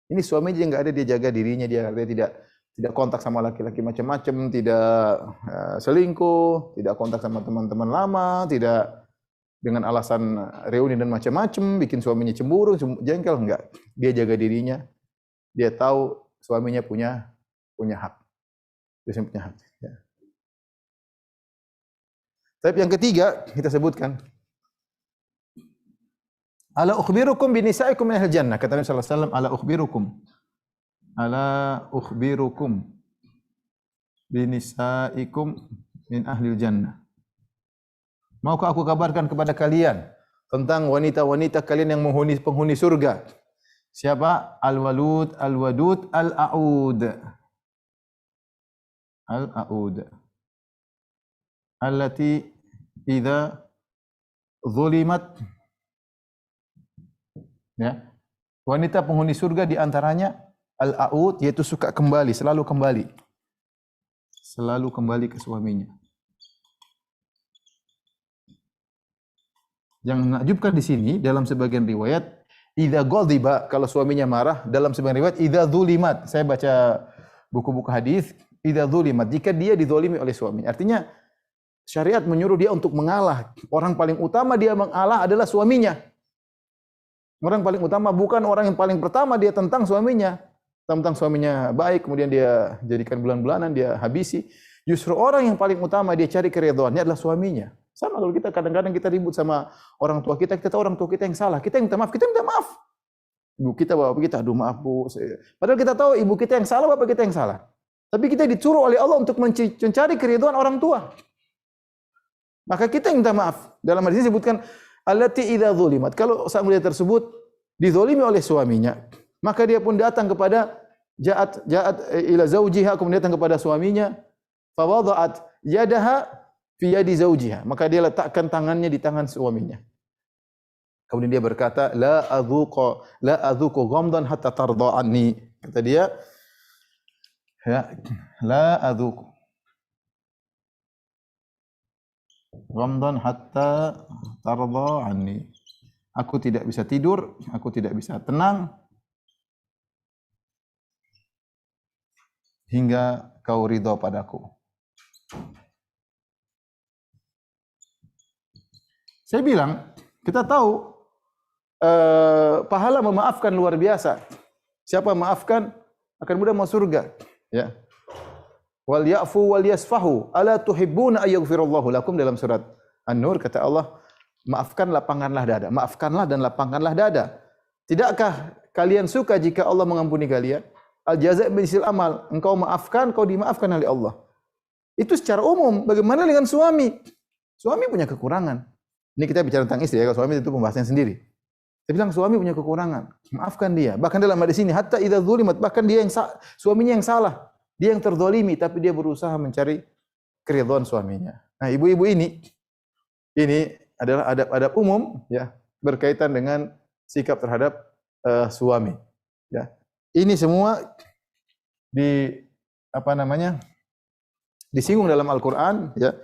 Ini suaminya enggak ada, dia jaga dirinya, dia tidak kontak sama laki-laki macam-macam, tidak selingkuh, tidak kontak sama teman-teman lama, tidak dengan alasan reuni dan macam-macam, bikin suaminya cemburu, jengkel, enggak. Dia jaga dirinya. Dia tahu suaminya punya hak. Dia punya hak. Ya. Tapi yang ketiga kita sebutkan, ala ukhbirukum binisaikum min ahli jannah. Kata Nabi sallallahu alaihi wasallam, ala ukhbirukum binisaikum min ahli jannah. Maukah aku kabarkan kepada kalian tentang wanita-wanita kalian yang penghuni surga? Siapa? Al-walud, al-wadud, al-a'ud. Al-a'ud. Allati idza zulimat. Ya. Wanita penghuni surga di antaranya al-a'ud, yaitu suka kembali, selalu kembali. Selalu kembali ke suaminya. Yang menakjubkan di sini dalam sebagian riwayat, idza ghadiba, kalau suaminya marah, dalam sebagian riwayat idza dzulimat. Saya baca buku-buku hadis, idza dzulimat, jika dia dizalimi oleh suaminya. Artinya syariat menyuruh dia untuk mengalah. Orang paling utama dia mengalah adalah suaminya. Orang paling utama bukan orang yang paling pertama dia tentang suaminya. Tentang suaminya baik, kemudian dia jadikan bulan-bulanan, dia habisi. Justru orang yang paling utama dia cari keridhaannya adalah suaminya. Sama kalau kita kadang-kadang kita ribut sama orang tua kita tahu orang tua kita yang salah, kita minta maaf, Ibu kita, bapak kita, aduh maaf bu. Padahal kita tahu ibu kita yang salah, bapak kita yang salah. Tapi kita disuruh oleh Allah untuk mencari keridhaan orang tua. Maka kita yang minta maaf. Dalam hadis ini disebutkan allati idza dzulimat. Kalau sang wanita tersebut dizalimi oleh suaminya, maka dia pun datang kepada ja'at ila zaujiha, kemudian datang kepada suaminya, fa wada'at yadaha fi yadi zaujiha. Maka dia letakkan tangannya di tangan suaminya. Kemudian dia berkata, la adzuqu ghamdan hatta tarda anni. Kata dia, ya, la adzuqu ghamdan hatta tarda anni. Aku tidak bisa tidur, aku tidak bisa tenang hingga kau ridha padaku. Saya bilang, kita tahu pahala memaafkan luar biasa. Siapa maafkan akan mudah masuk surga. Ya. Wal ya'fu wal yasfahu, ala tuhibbuna ayaghfirallahu lakum, dalam surat An-Nur kata Allah, maafkanlah, lapangkanlah dada. Maafkanlah dan lapangkanlah dada. Tidakkah kalian suka jika Allah mengampuni kalian? Al jazaa' min jinsil amal. Engkau maafkan, kau dimaafkan oleh Allah. Itu secara umum. Bagaimana dengan suami? Suami punya kekurangan. Ini kita bicara tentang istri ya, kalau suami itu pembahasan sendiri. Dia bilang suami punya kekurangan, maafkan dia. Bahkan dalam hadis ini, hatta idza dzulimat, bahkan dia yang suaminya yang salah, dia yang terzalimi, tapi dia berusaha mencari keridhaan suaminya. Nah, ibu-ibu ini adalah adab-adab umum ya, berkaitan dengan sikap terhadap suami. Ya, ini semua disinggung dalam Al-Quran. Ya,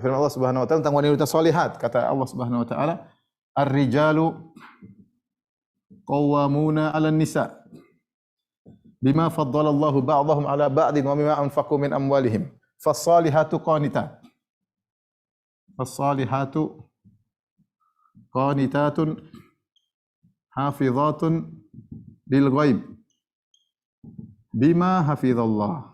firman Allah Subhanahu Wa Taala tentang wanita solihat. Kata Allah Subhanahu Wa Taala, Ar-rijalu qawwamuna 'alan nisa bima faddalallahu ba'dahum 'ala ba'din wa mimma anfaqu min amwalihim. Fas-salihatu qanitat. Fas-salihatu qanitatun hafizatun lil ghaib bima hafizallah.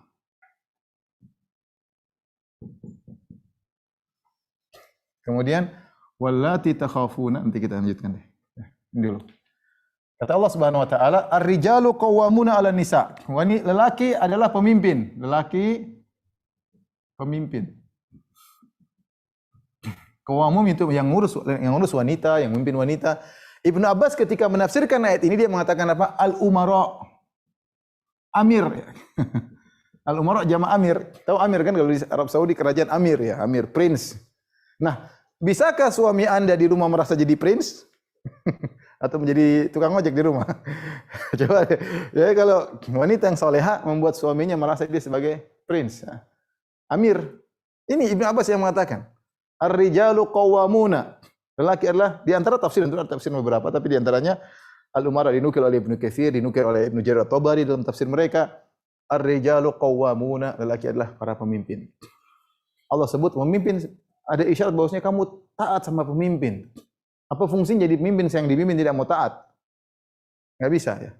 Kemudian wallati takhafuna, nanti kita lanjutkan deh. Ini dulu. Kata Allah Subhanahu wa taala, ar-rijalu qawwamuna 'alan nisa. Lelaki adalah pemimpin. Lelaki pemimpin. Qawwamun itu yang ngurus wanita, yang memimpin wanita. Ibnu Abbas ketika menafsirkan ayat ini dia mengatakan apa? Al-umara. Amir. Al-umara jama' amir. Tahu amir kan kalau di Arab Saudi kerajaan amir ya, amir, prince. Nah, bisakah suami Anda di rumah merasa jadi prince? Atau menjadi tukang ojek di rumah? Coba ya, kalau wanita yang soleha membuat suaminya merasa dia sebagai prince. Amir. Ini Ibnu Abbas yang mengatakan. Ar-rijalu qawwamuna. Lelaki adalah, di antara tafsir beberapa, tapi di antaranya Al-Umara dinukil oleh Ibnu Katsir, dinukil oleh Ibnu Jarir At-Tabari dalam tafsir mereka. Ar-rijalu qawwamuna. Lelaki adalah para pemimpin. Allah sebut memimpin. Ada isyarat bahwasanya kamu taat sama pemimpin. Apa fungsinya jadi pemimpin yang dipimpin tidak mau taat? Enggak bisa ya.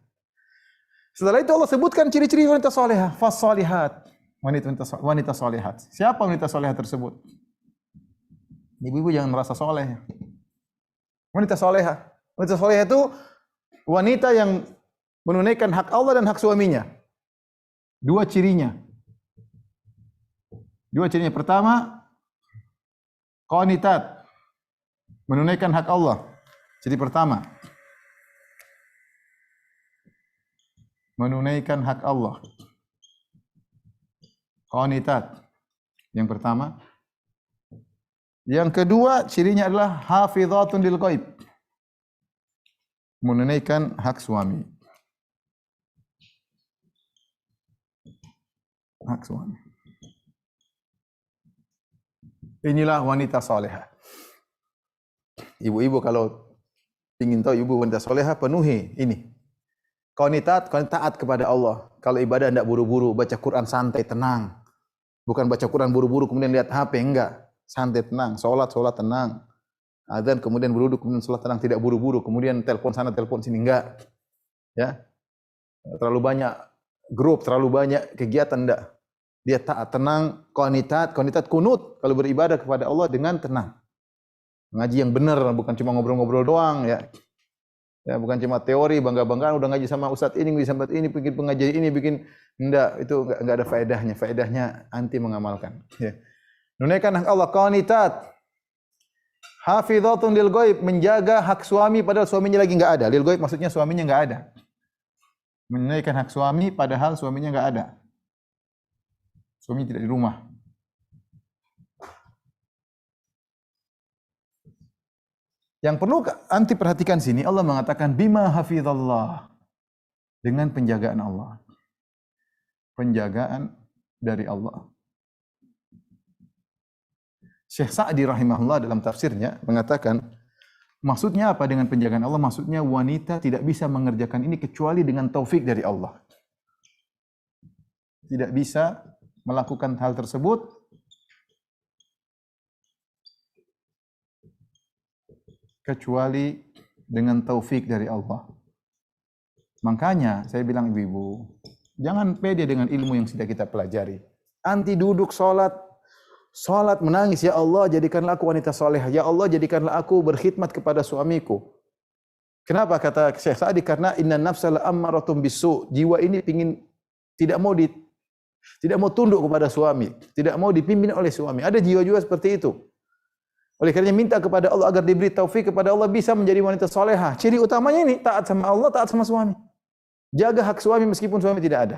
Setelah itu Allah sebutkan ciri-ciri wanita salehah, fas-salihat. Wanita salihat. Siapa wanita salihat tersebut? Ibu-ibu jangan merasa soleh. Wanita salehah. Wanita salehah itu wanita yang menunaikan hak Allah dan hak suaminya. Dua cirinya. Pertama, qanitat. Menunaikan hak Allah. Jadi pertama, menunaikan hak Allah. Qanitat. Yang pertama. Yang kedua, cirinya adalah hafizatun lil ghaib. Menunaikan hak suami. Hak suami. Inilah wanita salehah. Ibu-ibu kalau ingin tahu ibu wanita salehah, penuhi ini. Qanitat, taat kepada Allah. Kalau ibadah tidak buru-buru, baca Quran santai, tenang. Bukan baca Quran buru-buru kemudian lihat HP, enggak. Santai, tenang, salat tenang. Adzan kemudian beruduk, kemudian salat tenang, tidak buru-buru, kemudian telepon sana, telepon sini, enggak. Ya. Terlalu banyak grup, terlalu banyak kegiatan, enggak. Dia taat, tenang, qanitat kunut kalau beribadah kepada Allah dengan tenang. Ngaji yang benar, bukan cuma ngobrol-ngobrol doang, ya. Ya, bukan cuma teori, bangga-banggaan udah ngaji sama ustaz ini, ngaji sama ini, bikin pengajian ini, bikin enggak, itu enggak ada faedahnya. Faedahnya anti mengamalkan. Ya. Menunaikan hak Allah, qanitat. Hafizatun lil ghaib, menjaga hak suami padahal suaminya lagi enggak ada. Lil ghaib maksudnya suaminya enggak ada. Menunaikan hak suami padahal suaminya enggak ada. Suami tidak di rumah. Yang perlu anti perhatikan sini, Allah mengatakan bima hafizallah, dengan penjagaan Allah. Penjagaan dari Allah. Syekh Sa'di rahimahullah dalam tafsirnya mengatakan, maksudnya apa dengan penjagaan Allah? Maksudnya wanita tidak bisa mengerjakan ini kecuali dengan taufik dari Allah. Tidak bisa melakukan hal tersebut kecuali dengan taufik dari Allah. Makanya saya bilang ibu-ibu, jangan pede dengan ilmu yang sudah kita pelajari. Anti duduk salat menangis, ya Allah jadikanlah aku wanita salehah, ya Allah jadikanlah aku berkhidmat kepada suamiku. Kenapa kata Syekh Sa'di? Karena inna nafsa la'ammaratun bisu. Jiwa ini tidak mau tunduk kepada suami, tidak mau dipimpin oleh suami. Ada jiwa-jiwa seperti itu. Oleh karena minta kepada Allah agar diberi taufik kepada Allah bisa menjadi wanita salehah. Ciri utamanya ini taat sama Allah, taat sama suami. Jaga hak suami meskipun suami tidak ada.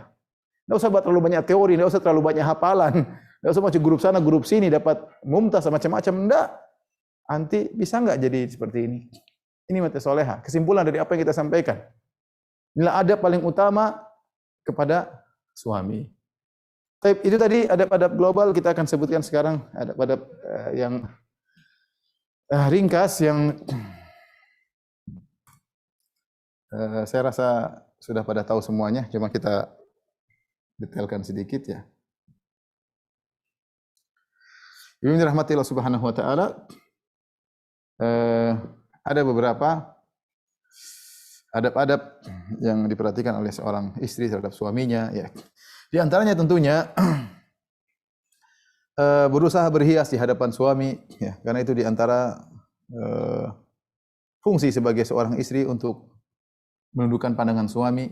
Tidak usah buat terlalu banyak teori, tidak usah terlalu banyak hafalan, tidak usah macam grup sana, grup sini dapat mumtaz macam-macam. Tidak. Anti bisa enggak jadi seperti ini? Ini wanita salehah. Kesimpulan dari apa yang kita sampaikan. Inilah adab paling utama kepada suami. Itu tadi adab-adab global, kita akan sebutkan sekarang adab-adab yang ringkas yang saya rasa sudah pada tahu semuanya, cuma kita detailkan sedikit ya. Ibu yang dirahmati Allah Subhanahu wa taala, ada beberapa adab-adab yang diperhatikan oleh seorang istri terhadap suaminya ya. Di antaranya tentunya berusaha berhias di hadapan suami, ya, karena itu di antara fungsi sebagai seorang istri untuk menundukkan pandangan suami,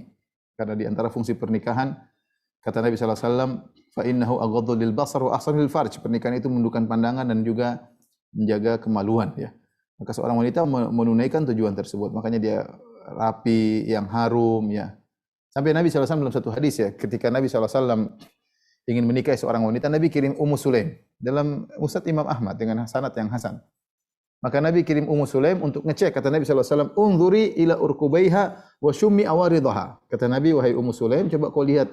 karena di antara fungsi pernikahan kata Nabi sallallahu alaihi wasallam, fa innahu aghaddu lil basar wa ahsanu lil farj. Pernikahan itu menundukkan pandangan dan juga menjaga kemaluan, ya. Maka seorang wanita menunaikan tujuan tersebut, makanya dia rapi, yang harum, ya. Sampai Nabi sallallahu alaihi wasallam dalam satu hadis, ya, ketika Nabi sallallahu alaihi wasallam ingin menikahi seorang wanita, Nabi kirim Ummu Sulaim dalam Musnad Imam Ahmad dengan sanad yang hasan. Maka Nabi kirim Ummu Sulaim untuk ngecek, kata Nabi sallallahu alaihi wasallam, "Unzuri ila urkubaiha wa shummi awaridaha." Kata Nabi, wahai Ummu Sulaim, coba kau lihat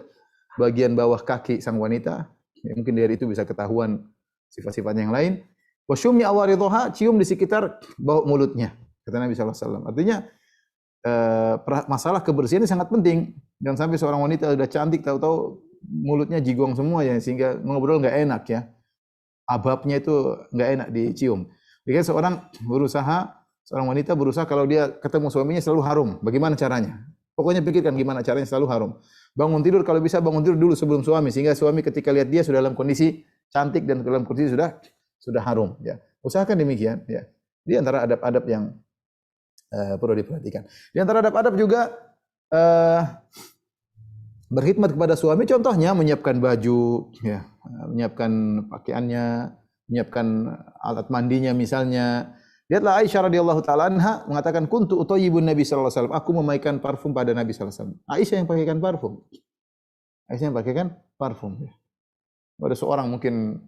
bagian bawah kaki sang wanita, ya, mungkin dari itu bisa ketahuan sifat-sifat yang lain. Wa shummi awaridaha, cium di sekitar bau mulutnya, kata Nabi sallallahu alaihi wasallam. Artinya masalah kebersihan ini sangat penting. Jangan sampai seorang wanita sudah cantik tahu-tahu mulutnya jigong semua, ya, sehingga ngobrol enggak enak, ya. Ababnya itu enggak enak dicium. Jadi seorang wanita berusaha kalau dia ketemu suaminya selalu harum. Bagaimana caranya? Pokoknya pikirkan gimana caranya selalu harum. Bangun tidur kalau bisa bangun tidur dulu sebelum suami, sehingga suami ketika lihat dia sudah dalam kondisi cantik dan dalam kondisi sudah harum, ya. Usahakan demikian, ya. Di antara adab-adab yang perlu diperhatikan. Di antara adab-adab juga berkhidmat kepada suami, contohnya menyiapkan baju, ya, menyiapkan pakaiannya, menyiapkan alat mandinya misalnya. Lihatlah Aisyah radhiyallahu taala anha mengatakan, kuntu utayyibun Nabi sallallahu alaihi wasallam, aku memakaikan parfum pada Nabi sallallahu alaihi wasallam. Aisyah yang pakaikan parfum. Aisyah yang pakaikan parfum, ya. Ada seorang mungkin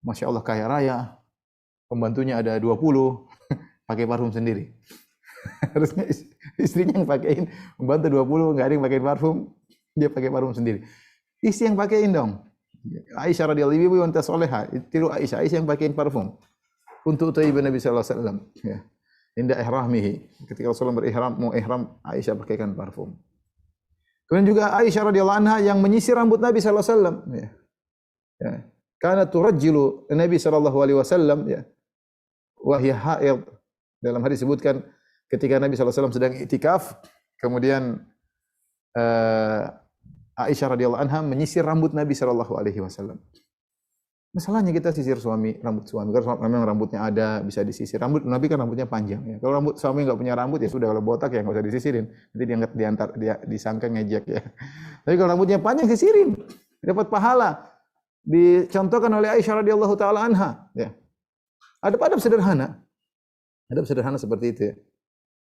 Masya Allah kaya raya, pembantunya ada 20, pakai parfum sendiri. Harusnya istrinya yang pakaiin, membantu 20, enggak ada yang pakai parfum, dia pakai parfum sendiri. Istri yang pakaiin dong. Aisyah radhiyallahu anha wanita salehah, tiru Aisyah yang pakaiin parfum. Untuk utayyib Nabi sallallahu alaihi wasallam, ya. Inda ihramihi, ketika Rasulullah mau ihram, Aisyah pakaikan parfum. Kemudian juga Aisyah radhiyallahu anha yang menyisir rambut Nabi sallallahu alaihi wasallam, ya. Ya. Kana turajjilu Nabi sallallahu alaihi wasallam ya. Wa hiya haid. Dalam hadis disebutkan ketika Nabi sallallahu alaihi wasallam sedang iktikaf, kemudian Aisyah radhiyallahu anha menyisir rambut Nabi sallallahu alaihi wasallam. Masalahnya kita sisir rambut suami, karena memang rambutnya ada, bisa disisir. Rambut Nabi kan rambutnya panjang ya. Kalau rambut suami enggak punya rambut ya sudah, kalau botak ya enggak usah disisirin. Nanti dia disangka ngejek ya. Tapi kalau rambutnya panjang sisirin, dapat pahala. Dicontohkan oleh Aisyah radhiyallahu taala anha ya. Adab-adab sederhana. Adab sederhana seperti itu ya.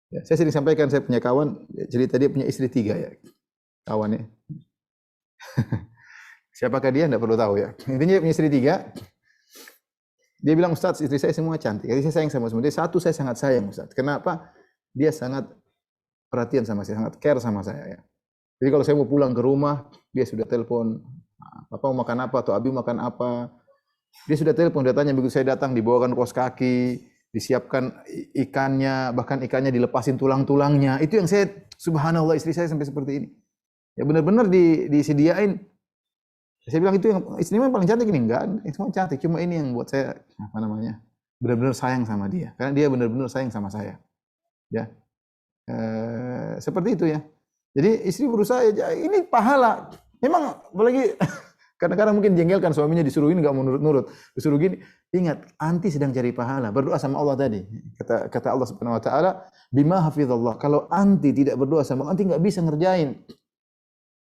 Ya, saya sering sampaikan, saya punya kawan cerita dia punya istri 3 ya. Kawannya. Siapakah dia? Tidak perlu tahu ya. Intinya dia punya istri 3. Dia bilang, Ustaz, istri saya semua cantik. Jadi saya sayang sama semua. Dia satu saya sangat sayang, Ustaz. Kenapa? Dia sangat perhatian sama saya, sangat care sama saya ya. Jadi kalau saya mau pulang ke rumah, dia sudah telepon, Papa mau makan apa atau Abi makan apa. Dia sudah telepon, dia tanya begitu saya datang, dibawakan kaos kaki, disiapkan ikannya, bahkan ikannya dilepasin tulang-tulangnya. Itu yang saya, subhanallah, istri saya sampai seperti ini. Ya benar-benar disediain. Saya bilang itu yang istrinya paling cantik ini, enggak, itu cantik, cuma ini yang buat saya benar-benar sayang sama dia, karena dia benar-benar sayang sama saya. Ya. Seperti itu ya. Jadi istri berusaha ya, ini pahala. Memang apalagi kadang-kadang mungkin jengkelkan suaminya disuruh ini enggak mau nurut-nurut, disuruh gini. Ingat, anti sedang cari pahala. Berdoa sama Allah tadi. Kata Allah Subhanahu wa taala, bima hafizallah. Kalau anti tidak berdoa sama Allah, anti enggak bisa ngerjain.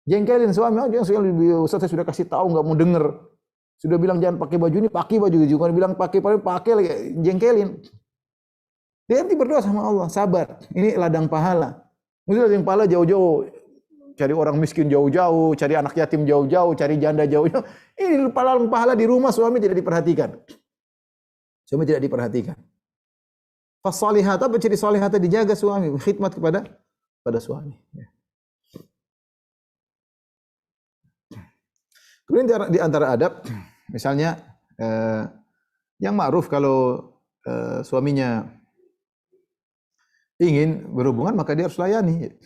Jengkelin suami, jangan sekali Ustaz saya sudah kasih tahu enggak mau denger. Sudah bilang jangan pakai baju ini, pakai baju itu. Kalau bilang pakai lagi, jengkelin. Dia nanti berdoa sama Allah, sabar. Ini ladang pahala. Mesti ladang pahala jauh-jauh. Cari orang miskin jauh-jauh, cari anak yatim jauh-jauh, cari janda jauh-jauh. Ini pahala di rumah suami tidak diperhatikan. Suami tidak diperhatikan. Fasalihat, apa ciri salihata dijaga suami, khidmat kepada suami. Ya. Kemudian di antara adab, misalnya yang ma'ruf kalau suaminya ingin berhubungan maka dia harus layani.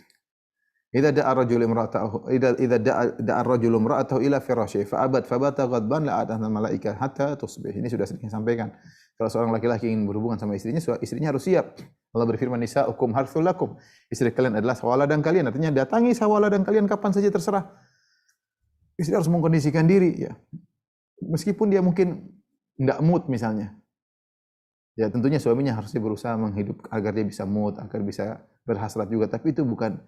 Idza da'a ar-rajulu imra'atahu idza da'a ar-rajulu imra'atahu ila firasyihi fa abad fa bata ghadban la atahna malaika hatta tusbih. Ini sudah sering sampaikan. Kalau seorang laki-laki ingin berhubungan sama istrinya harus siap. Allah berfirman, nisa'ukum harthul lakum. Istri kalian adalah sawaladang kalian. Artinya datangi sawaladang kalian kapan saja terserah. Istri harus mengkondisikan diri ya. Meskipun dia mungkin enggak mood misalnya. Ya tentunya suaminya harusnya berusaha menghidup agar dia bisa mood, agar bisa berhasrat juga, tapi itu bukan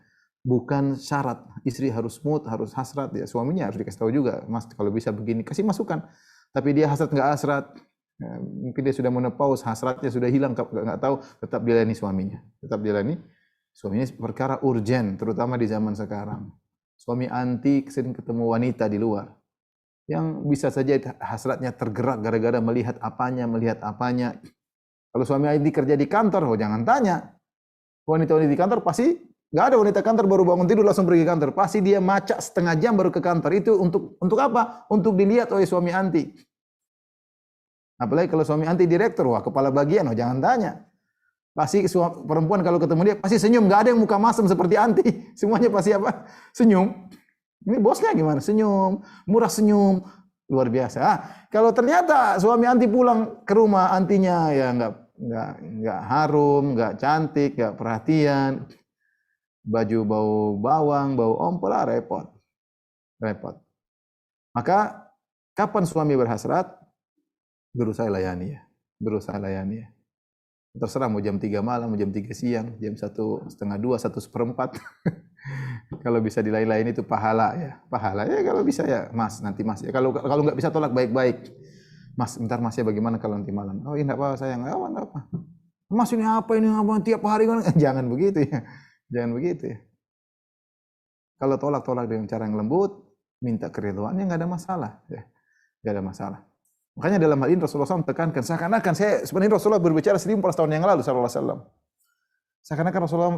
syarat. Istri harus mood, harus hasrat ya. Suaminya harus dikasih tahu juga, Mas kalau bisa begini, kasih masukan. Tapi dia hasrat enggak hasrat, ya, mungkin dia sudah menopause, hasratnya sudah hilang, enggak tahu, tetap dilayani suaminya. Tetap dilayani suaminya perkara urgen terutama di zaman sekarang. Suami anti sering ketemu wanita di luar yang bisa saja hasratnya tergerak gara-gara melihat apanya. Kalau suami anti kerja di kantor, jangan tanya. Wanita-wanita di kantor pasti nggak ada wanita kantor baru bangun tidur langsung pergi ke kantor. Pasti dia macak setengah jam baru ke kantor. Itu untuk apa? Untuk dilihat oleh suami anti. Apalagi kalau suami anti direktur, wah kepala bagian, jangan tanya. Pasti perempuan kalau ketemu dia pasti senyum, enggak ada yang muka masam seperti anti. Semuanya pasti apa? Senyum. Ini bosnya gimana? Senyum, murah senyum, luar biasa. Kalau ternyata suami anti pulang ke rumah antinya ya enggak harum, enggak cantik, enggak perhatian. Baju bau bawang, bau ompol, repot. Repot. Maka kapan suami berhasrat? Berusaha layani ya. Berusaha layani ya. Terserah mau jam 3 malam, mau jam 3 siang, jam 1:30, 1:1/4. Kalau bisa dilain-lain itu pahala ya. Pahala ya kalau bisa ya, Mas, nanti Mas. Ya kalau enggak bisa tolak baik-baik. Mas, bentar Mas ya bagaimana kalau nanti malam? Oh, ini enggak apa sayang. Oh, enggak apa. Mas ini apa tiap hari kan? Jangan begitu ya. Jangan begitu ya. Kalau tolak dengan cara yang lembut, minta keridhaannya enggak ada masalah ya. Enggak ada masalah. Makanya dalam hal ini Rasulullah SAW tekankan, seakan-akan sebenarnya Rasulullah berbicara 1400 tahun yang lalu sallallahu alaihi wasallam. Seakan-akan Rasulullah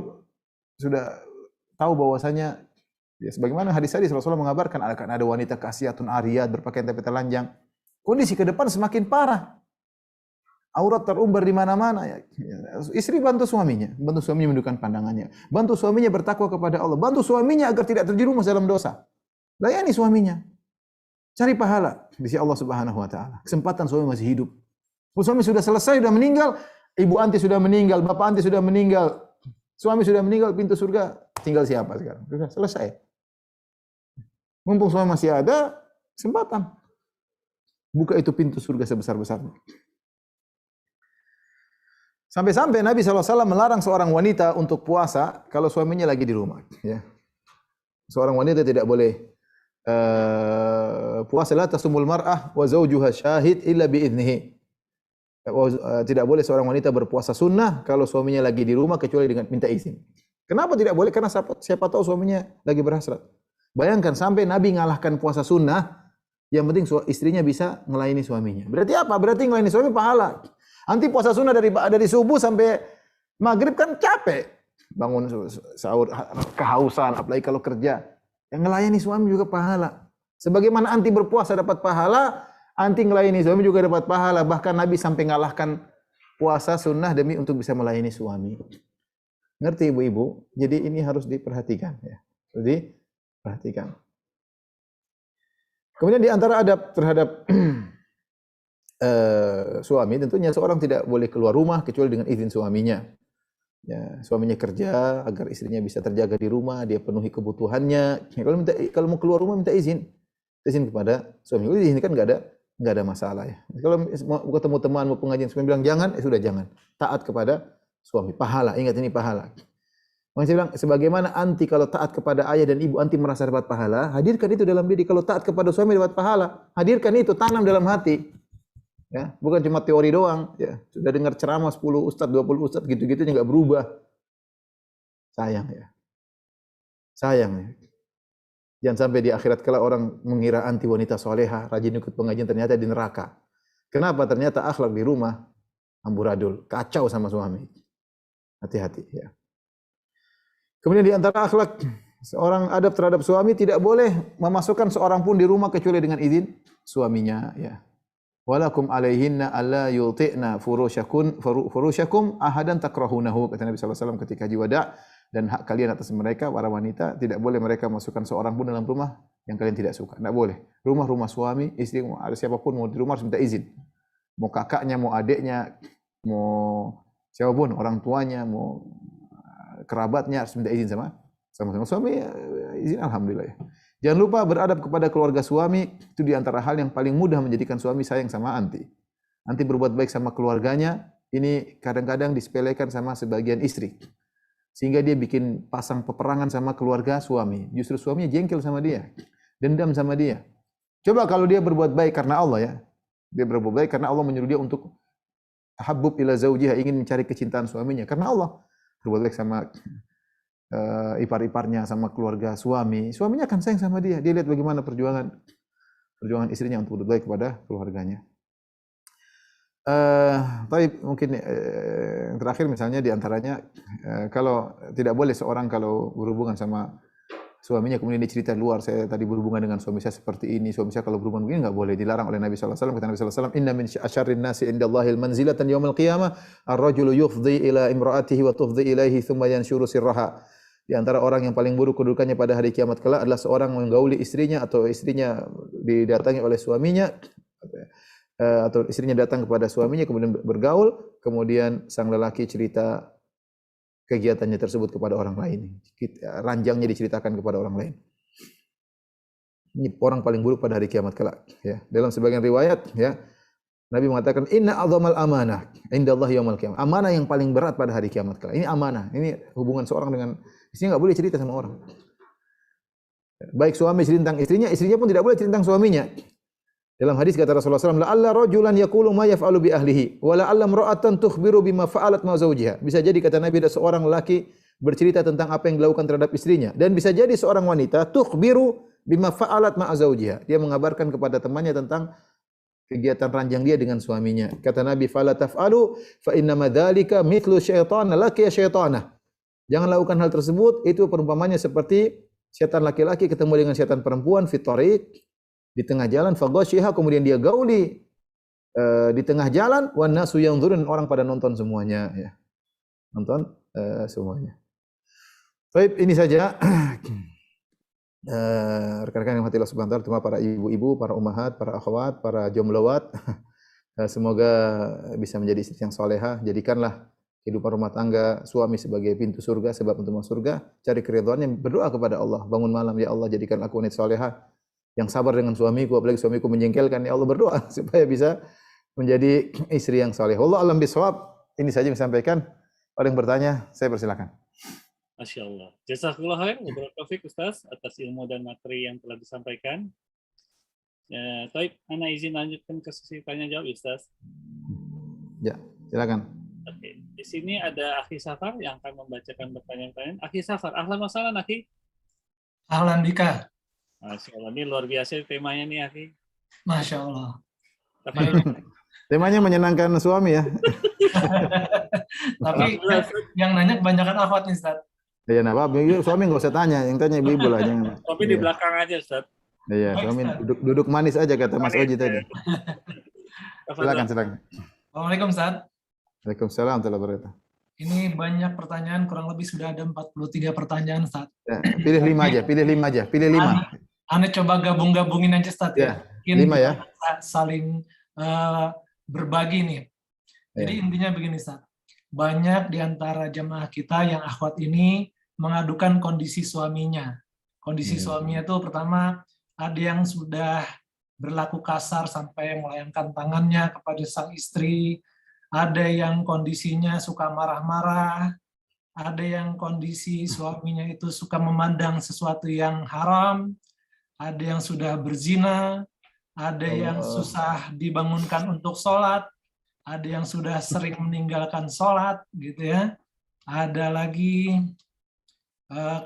sudah tahu bahwasanya ya sebagaimana hadis-hadis Rasulullah mengabarkan akan ada wanita kasiyatun ariyat berpakaian tapi telanjang. Kondisi ke depan semakin parah. Aurat terumbar di mana-mana ya. Istri bantu suaminya menundukkan pandangannya. Bantu suaminya bertakwa kepada Allah. Bantu suaminya agar tidak terjerumus dalam dosa. Layani suaminya. Cari pahala. di sisi Allah Subhanahu wa taala. Kesempatan suami masih hidup. Suami sudah selesai, sudah meninggal, ibu anti sudah meninggal, bapak anti sudah meninggal, suami sudah meninggal, pintu surga tinggal siapa sekarang? Sudah selesai. Mumpung suami masih ada, kesempatan. Buka itu pintu surga sebesar-besarnya. Sampai-sampai Nabi SAW melarang seorang wanita untuk puasa kalau suaminya lagi di rumah. Ya. Seorang wanita tidak boleh puasa, la tasumul mar'ah wa zawjuha syahid illa bi'idnihi. Tidak boleh seorang wanita berpuasa sunnah kalau suaminya lagi di rumah kecuali dengan minta izin. Kenapa tidak boleh? Karena siapa tahu suaminya lagi berhasrat. Bayangkan sampai Nabi ngalahkan puasa sunnah, yang penting istrinya bisa melayani suaminya. Berarti apa? Berarti melayani suami pahala. Nanti puasa sunnah dari subuh sampai maghrib kan capek. Bangun sahur, kehausan, apalagi kalau kerja. Yang melayani suami juga pahala. Sebagaimana anti berpuasa dapat pahala, anti melayani suami juga dapat pahala. Bahkan Nabi sampai ngalahkan puasa sunnah demi untuk bisa melayani suami. Ngerti ibu-ibu? Jadi ini harus diperhatikan. Ya. Jadi perhatikan. Kemudian di antara adab terhadap suami, tentunya seorang tidak boleh keluar rumah kecuali dengan izin suaminya. Ya, suaminya kerja agar istrinya bisa terjaga di rumah, dia penuhi kebutuhannya. Ya, kalau mau keluar rumah minta izin kepada suami. Kalau izin kan nggak ada masalah ya. Kalau mau ketemu teman, mau pengajian, suami bilang jangan, sudah jangan. Taat kepada suami, pahala. Ingat ini pahala. Makanya saya bilang, sebagaimana anti kalau taat kepada ayah dan ibu, anti merasa dapat pahala, hadirkan itu dalam diri. Kalau taat kepada suami dapat pahala, hadirkan itu, tanam dalam hati. Ya, bukan cuma teori doang, ya. Sudah dengar ceramah 10 ustaz, 20 ustaz gitu-gitu enggak berubah. Sayang ya. Sayang ya. Jangan sampai di akhirat kala orang mengira anti wanita soleha, rajin ikut pengajian, ternyata di neraka. Kenapa? Ternyata akhlak di rumah amburadul, kacau sama suami. Hati-hati ya. Kemudian di antara akhlak seorang adab terhadap suami, tidak boleh memasukkan seorang pun di rumah kecuali dengan izin suaminya ya. Walakum alaihinna alla yuti'na furusyakum ahadan takrahunahu, kata Nabi SAW ketika haji wada, dan hak kalian atas mereka para wanita, tidak boleh mereka masukkan seorang pun dalam rumah yang kalian tidak suka. Tidak boleh. Rumah suami, istri, ada siapapun mau di rumah harus minta izin. Mau kakaknya, mau adiknya, mau siapapun, orang tuanya, mau kerabatnya harus minta izin sama suami. Izin alhamdulillah ya. Jangan lupa beradab kepada keluarga suami, itu di antara hal yang paling mudah menjadikan suami sayang sama anti. Anti berbuat baik sama keluarganya, ini kadang-kadang disepelekan sama sebagian istri. Sehingga dia bikin pasang peperangan sama keluarga suami. Justru suaminya jengkel sama dia, dendam sama dia. Coba kalau dia berbuat baik karena Allah ya. Dia berbuat baik karena Allah menyuruh dia untuk tahabbub ila zawjiha, ingin mencari kecintaan suaminya. Karena Allah berbuat baik sama ipar-iparnya, sama keluarga suaminya akan sayang sama dia. Dia lihat bagaimana perjuangan istrinya untuk berbuat baik kepada keluarganya. Tapi mungkin yang terakhir misalnya di antaranya kalau tidak boleh seorang kalau berhubungan sama suaminya kemudian dia cerita luar, saya tadi berhubungan dengan suami saya seperti ini, suami saya kalau berhubungan begini, enggak boleh, dilarang oleh Nabi sallallahu alaihi wasallam. Kata Nabi sallallahu alaihi wasallam, inna min asyarrin nasi indallahil manzilatan yaumil qiyamah ar-rajulu yufdhi ila imra'atihi wa tufdhi ilaihi thumma yanshuru sirraha. Di antara orang yang paling buruk kedudukannya pada hari kiamat kelak adalah seorang menggauli istrinya atau istrinya didatangi oleh suaminya, atau istrinya datang kepada suaminya kemudian bergaul, kemudian sang lelaki cerita kegiatannya tersebut kepada orang lain. Ranjangnya diceritakan kepada orang lain. Ini orang paling buruk pada hari kiamat kelak ya. Dalam sebagian riwayat ya, Nabi mengatakan inna a'dhamal amanah indallahi yaumil qiyamah. Amanah yang paling berat pada hari kiamat kelak. Ini amanah. Ini hubungan seorang dengan istrinya, enggak boleh cerita sama orang. Baik suami cerita tentang istrinya pun tidak boleh cerita tentang suaminya. Dalam hadis kata Rasulullah SAW, la'alla rajulan yaqulu ma yaf'alu bi ahlihi, wa la'alla imra'atan tukhbiru bima fa'alat ma zawjiha. Bisa jadi kata Nabi ada seorang laki bercerita tentang apa yang dilakukan terhadap istrinya, dan bisa jadi seorang wanita tukhbiru bima fa'alat ma zawjiha. Dia mengabarkan kepada temannya tentang kegiatan ranjang dia dengan suaminya. Kata Nabi, fala taf'alu fa inna madzalika mithlu syaitan laqiya syaitana. Jangan lakukan hal tersebut, itu perumpamannya seperti setan laki-laki ketemu dengan setan perempuan fi thariq, di tengah jalan, faghashiha, kemudian dia gauli di tengah jalan, wan nasu yanzurun, orang pada nonton semuanya ya. Nonton semuanya. Baik, ini saja rekan-rekan yang mati Allah Subhanahu wa taala, terutama para ibu-ibu, para ummahat, para akhwat, para jomblowat. Semoga bisa menjadi istri yang salehah. Jadikanlah kehidupan rumah tangga suami sebagai pintu surga, sebab untuk masuk surga. Cari keridhaannya, berdoa kepada Allah. Bangun malam, ya Allah jadikan aku wanita salehah yang sabar dengan suamiku, apalagi suamiku menjengkelkan. Ya Allah, berdoa supaya bisa menjadi istri yang saleh. Allah alam bisawab. Ini saja yang disampaikan. Ada yang bertanya, saya persilakan. Masya Allah. Jazakallah khair, wabarakatuh taufik Ustaz atas ilmu dan materi yang telah disampaikan. Taib, Ana izin lanjutkan ke sesi tanya jawab Ustaz. Ya, silakan. Oke, di sini ada Akhi Safar yang akan membacakan pertanyaan-pertanyaan. Akhi Safar, ahlan wa sahlan Akhi. Ahlan bika. Masya Allah, ini luar biasa temanya nih Akhi. Masya Allah. Temanya menyenangkan suami ya. Tapi yang nanya kebanyakan akhwat nih Ustaz. Iya, nah, suami nggak usah tanya, yang tanya ibu-ibu lah. Jangan. Tapi di belakang aja Ustaz. Iya, suami duduk manis aja kata Mas Oji tadi. Silakan. Assalamualaikum Ustaz. Waalaikumsalam warahmatullahi wabarakatuh. Ini banyak pertanyaan, kurang lebih sudah ada 43 pertanyaan Ustaz. Ya, pilih 5 aja. Ane coba gabungin aja Ustaz ya. 5 ya. Saling berbagi nih. Jadi intinya begini Ustaz. Banyak di antara jemaah kita yang akhwat ini mengadukan kondisi suaminya. Kondisi suaminya itu pertama, ada yang sudah berlaku kasar sampai melayangkan tangannya kepada sang istri, ada yang kondisinya suka marah-marah, ada yang kondisi suaminya itu suka memandang sesuatu yang haram, ada yang sudah berzina, ada yang susah dibangunkan untuk sholat, ada yang sudah sering meninggalkan sholat, gitu ya. Ada lagi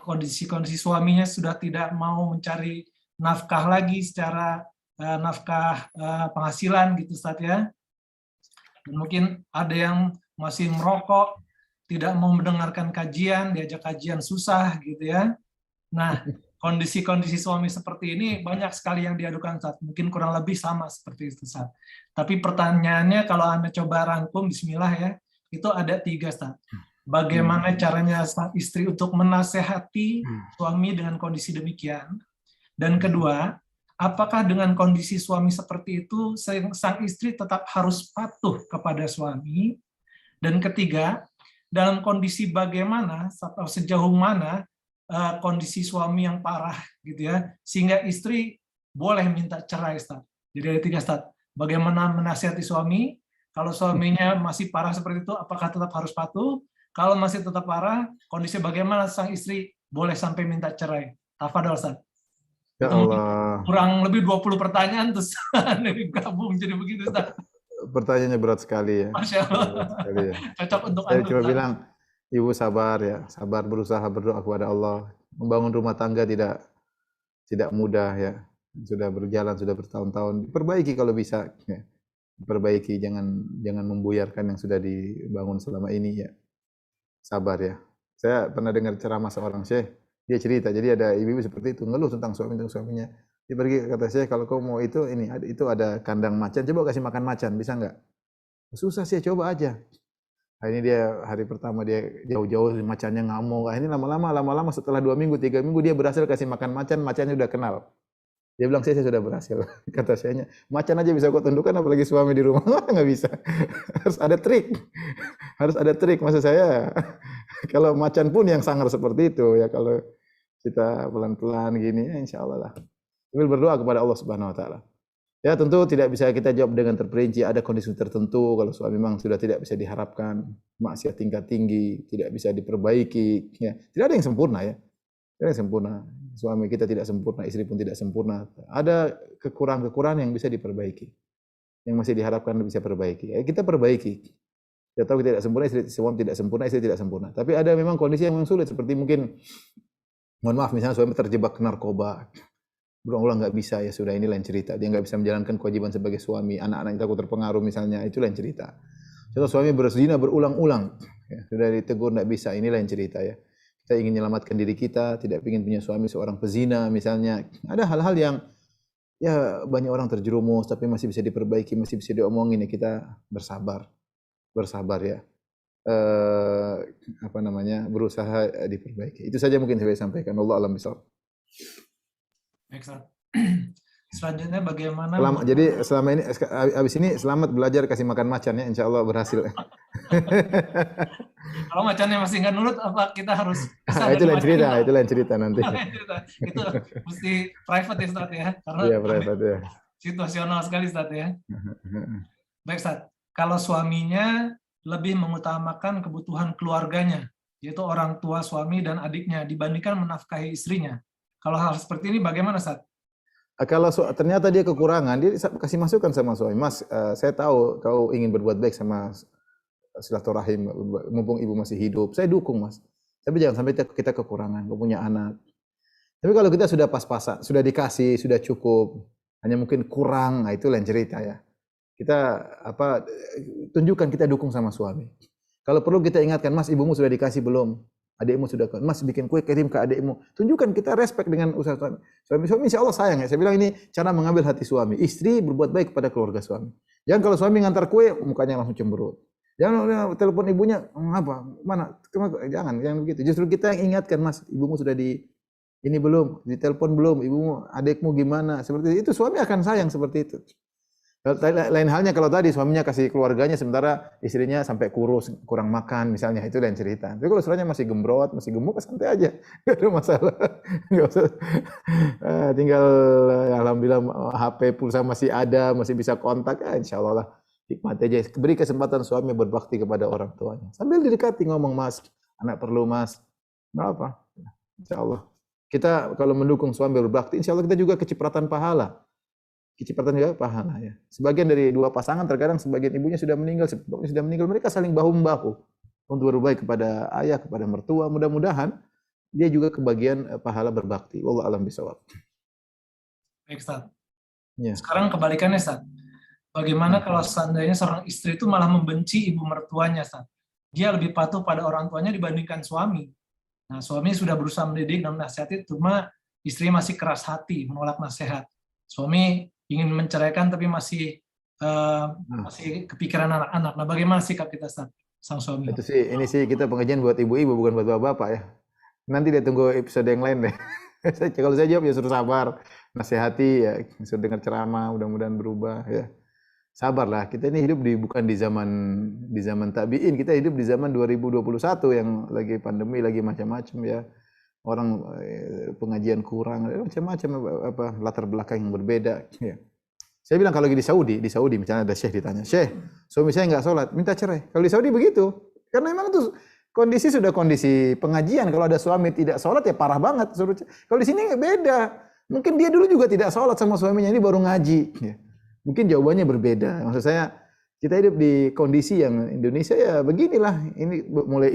kondisi-kondisi suaminya sudah tidak mau mencari nafkah lagi secara nafkah penghasilan gitu Ustaz ya. Dan mungkin ada yang masih merokok, tidak mau mendengarkan kajian, diajak kajian susah gitu ya. Nah, kondisi-kondisi suami seperti ini banyak sekali yang diadukan Ustaz. Mungkin kurang lebih sama seperti itu Ustaz. Tapi pertanyaannya kalau Anda coba rangkum, bismillah ya, itu ada 3 Ustaz. Bagaimana caranya sang istri untuk menasehati suami dengan kondisi demikian? Dan kedua, apakah dengan kondisi suami seperti itu sang istri tetap harus patuh kepada suami? Dan ketiga, dalam kondisi bagaimana atau sejauh mana kondisi suami yang parah gitu ya, sehingga istri boleh minta cerai Ustaz. Jadi ada 3 Ustaz. Bagaimana menasihati suami? Kalau suaminya masih parah seperti itu, apakah tetap harus patuh? Kalau masih tetap parah, kondisi bagaimana sang istri boleh sampai minta cerai? Tafadhol Ustaz. Ya Allah. Kurang lebih 20 pertanyaan terus gabung jadi begitu Ustaz. Pertanyaannya berat sekali ya. Masya Allah. Ya. Cocok untuk Saya cuma bilang, ibu sabar ya, sabar berusaha berdoa kepada Allah. Membangun rumah tangga tidak mudah ya. Sudah berjalan, sudah bertahun-tahun. Perbaiki kalau bisa ya. Perbaiki, jangan membuyarkan yang sudah dibangun selama ini ya. Sabar ya. Saya pernah dengar ceramah seorang syekh, dia cerita, jadi ada ibu-ibu seperti itu, ngeluh tentang suaminya. Dia pergi, kata syekh, kalau kau mau itu ada kandang macan, coba kasih makan macan, bisa nggak? Susah sih, coba aja. Hari pertama dia jauh-jauh macannya ngamuk. Ini lama-lama setelah 2 minggu, 3 minggu dia berhasil kasih makan macan, macannya udah kenal. Dia bilang, saya sudah berhasil. Kata sayanya, macan aja bisa kau tundukkan, apalagi suami di rumah. Nggak bisa. Harus ada trik. Maksud saya, kalau macan pun yang sangar seperti itu, ya kalau kita pelan-pelan gini, ya insya Allah lah. Sambil berdoa kepada Allah Subhanahu Wa Taala. Ya tentu tidak bisa kita jawab dengan terperinci. Ada kondisi tertentu, kalau suami memang sudah tidak bisa diharapkan, maksiat tingkat tinggi, tidak bisa diperbaiki. Ya. Tidak ada yang sempurna ya. Tidak ada yang sempurna. Suami kita tidak sempurna, istri pun tidak sempurna. Ada kekurangan-kekurangan yang bisa diperbaiki. Yang masih diharapkan bisa perbaiki. Ya, kita perbaiki. Kita tahu kita tidak sempurna, suami tidak sempurna, istri tidak sempurna. Tapi ada memang kondisi yang sulit, seperti mungkin, mohon maaf, misalnya suami terjebak narkoba. Berulang-ulang nggak bisa, ya sudah, ini lain cerita. Dia nggak bisa menjalankan kewajiban sebagai suami. Anak-anak kita terpengaruh misalnya, itu lain cerita. Contoh suami berzina berulang-ulang. Ya, sudah ditegur nggak bisa, ini lain cerita ya. Kita ingin menyelamatkan diri kita, tidak ingin punya suami seorang pezina misalnya. Ada hal-hal yang ya banyak orang terjerumus, tapi masih bisa diperbaiki, masih bisa diomongin ya, kita bersabar ya. Berusaha diperbaiki. Itu saja mungkin saya sampaikan. Allah alam bisawab. Baik, Ustaz. Selanjutnya bagaimana? Jadi selama ini, habis ini selamat belajar kasih makan macan ya, insya Allah berhasil. Kalau macannya masih nggak nurut, apa kita harus Itu lain cerita nanti. Itu mesti private ya, Ustaz ya, karena Iya, private ya. situasional sekali, Ustaz ya. Baik, Ustaz. Kalau suaminya lebih mengutamakan kebutuhan keluarganya, yaitu orang tua suami dan adiknya, dibandingkan menafkahi istrinya. Kalau hal seperti ini bagaimana, Ustaz? Kalau ternyata dia kekurangan, dia kasih masukan sama suami. Mas, saya tahu kau ingin berbuat baik sama silaturahim, mumpung ibu masih hidup. Saya dukung, Mas. Tapi jangan sampai kita kekurangan, kau punya anak. Tapi kalau kita sudah pas-pasan, sudah dikasih, sudah cukup, hanya mungkin kurang, nah itu lain cerita ya. Kita tunjukkan kita dukung sama suami. Kalau perlu kita ingatkan, Mas, ibumu sudah dikasih belum? Adikmu sudah, Mas bikin kue kirim ke adikmu. Tunjukkan kita respect dengan usaha suami. Suami insya Allah sayang ya. Saya bilang ini cara mengambil hati suami. Istri berbuat baik kepada keluarga suami. Jangan kalau suami ngantar kue, mukanya langsung cemberut. Jangan telepon ibunya, apa? Mana? Jangan begitu. Justru kita yang ingatkan, Mas, ibumu sudah ini belum, ditelepon belum, ibumu, adikmu gimana? Seperti itu suami akan sayang seperti itu. Lain halnya kalau tadi suaminya kasih keluarganya sementara istrinya sampai kurus, kurang makan misalnya, itu lain cerita. Tapi kalau suaminya masih gembrot, masih gemuk, santai aja, nggak ada masalah. Nggak usah. Tinggal alhamdulillah HP pulsa masih ada, masih bisa kontak, insya Allah lah. Hikmat aja. Beri kesempatan suami berbakti kepada orang tuanya. Sambil didekati ngomong, Mas, anak perlu, Mas. Nggak apa. Insya Allah. Kita kalau mendukung suami berbakti, insya Allah kita juga kecipratan pahala. Kecipratan juga pahala ya. Sebagian dari dua pasangan terkadang sebagian ibunya sudah meninggal, bapaknya sudah meninggal, mereka saling bahu-membahu untuk berbaik kepada ayah, kepada mertua. Mudah-mudahan dia juga kebagian pahala berbakti. Wallahu a'lam bishawab. Baik, Ustaz. Ya. Sekarang kebalikannya, Ustaz. Bagaimana kalau seandainya seorang istri itu malah membenci ibu mertuanya, Ustaz? Dia lebih patuh pada orang tuanya dibandingkan suami. Nah, suami sudah berusaha mendidik dan menasihati, cuma istri masih keras hati, menolak nasihat. Suami ingin menceraikan tapi masih kepikiran anak-anak. Nah, bagaimana sikap kita, Ustaz, sang suami? Ini sih kita pengajian buat ibu-ibu, bukan buat bapak-bapak ya. Nanti dia tunggu episode yang lain deh. Kalau saya jawab ya suruh sabar, nasihati ya, suruh dengar ceramah, mudah-mudahan berubah ya. Sabarlah, kita ini hidup bukan di zaman tabi'in, kita hidup di zaman 2021 yang lagi pandemi, lagi macam-macam ya. Orang pengajian kurang, macam-macam latar belakang yang berbeda. Ya. Saya bilang kalau lagi di Saudi misalnya ada syekh ditanya, Syekh, suami saya nggak sholat, minta cerai. Kalau di Saudi begitu, karena memang itu kondisi sudah kondisi pengajian. Kalau ada suami tidak sholat ya parah banget. Kalau di sini beda, mungkin dia dulu juga tidak sholat sama suaminya, ini baru ngaji. Ya. Mungkin jawabannya berbeda. Maksud saya kita hidup di kondisi yang Indonesia ya beginilah. Ini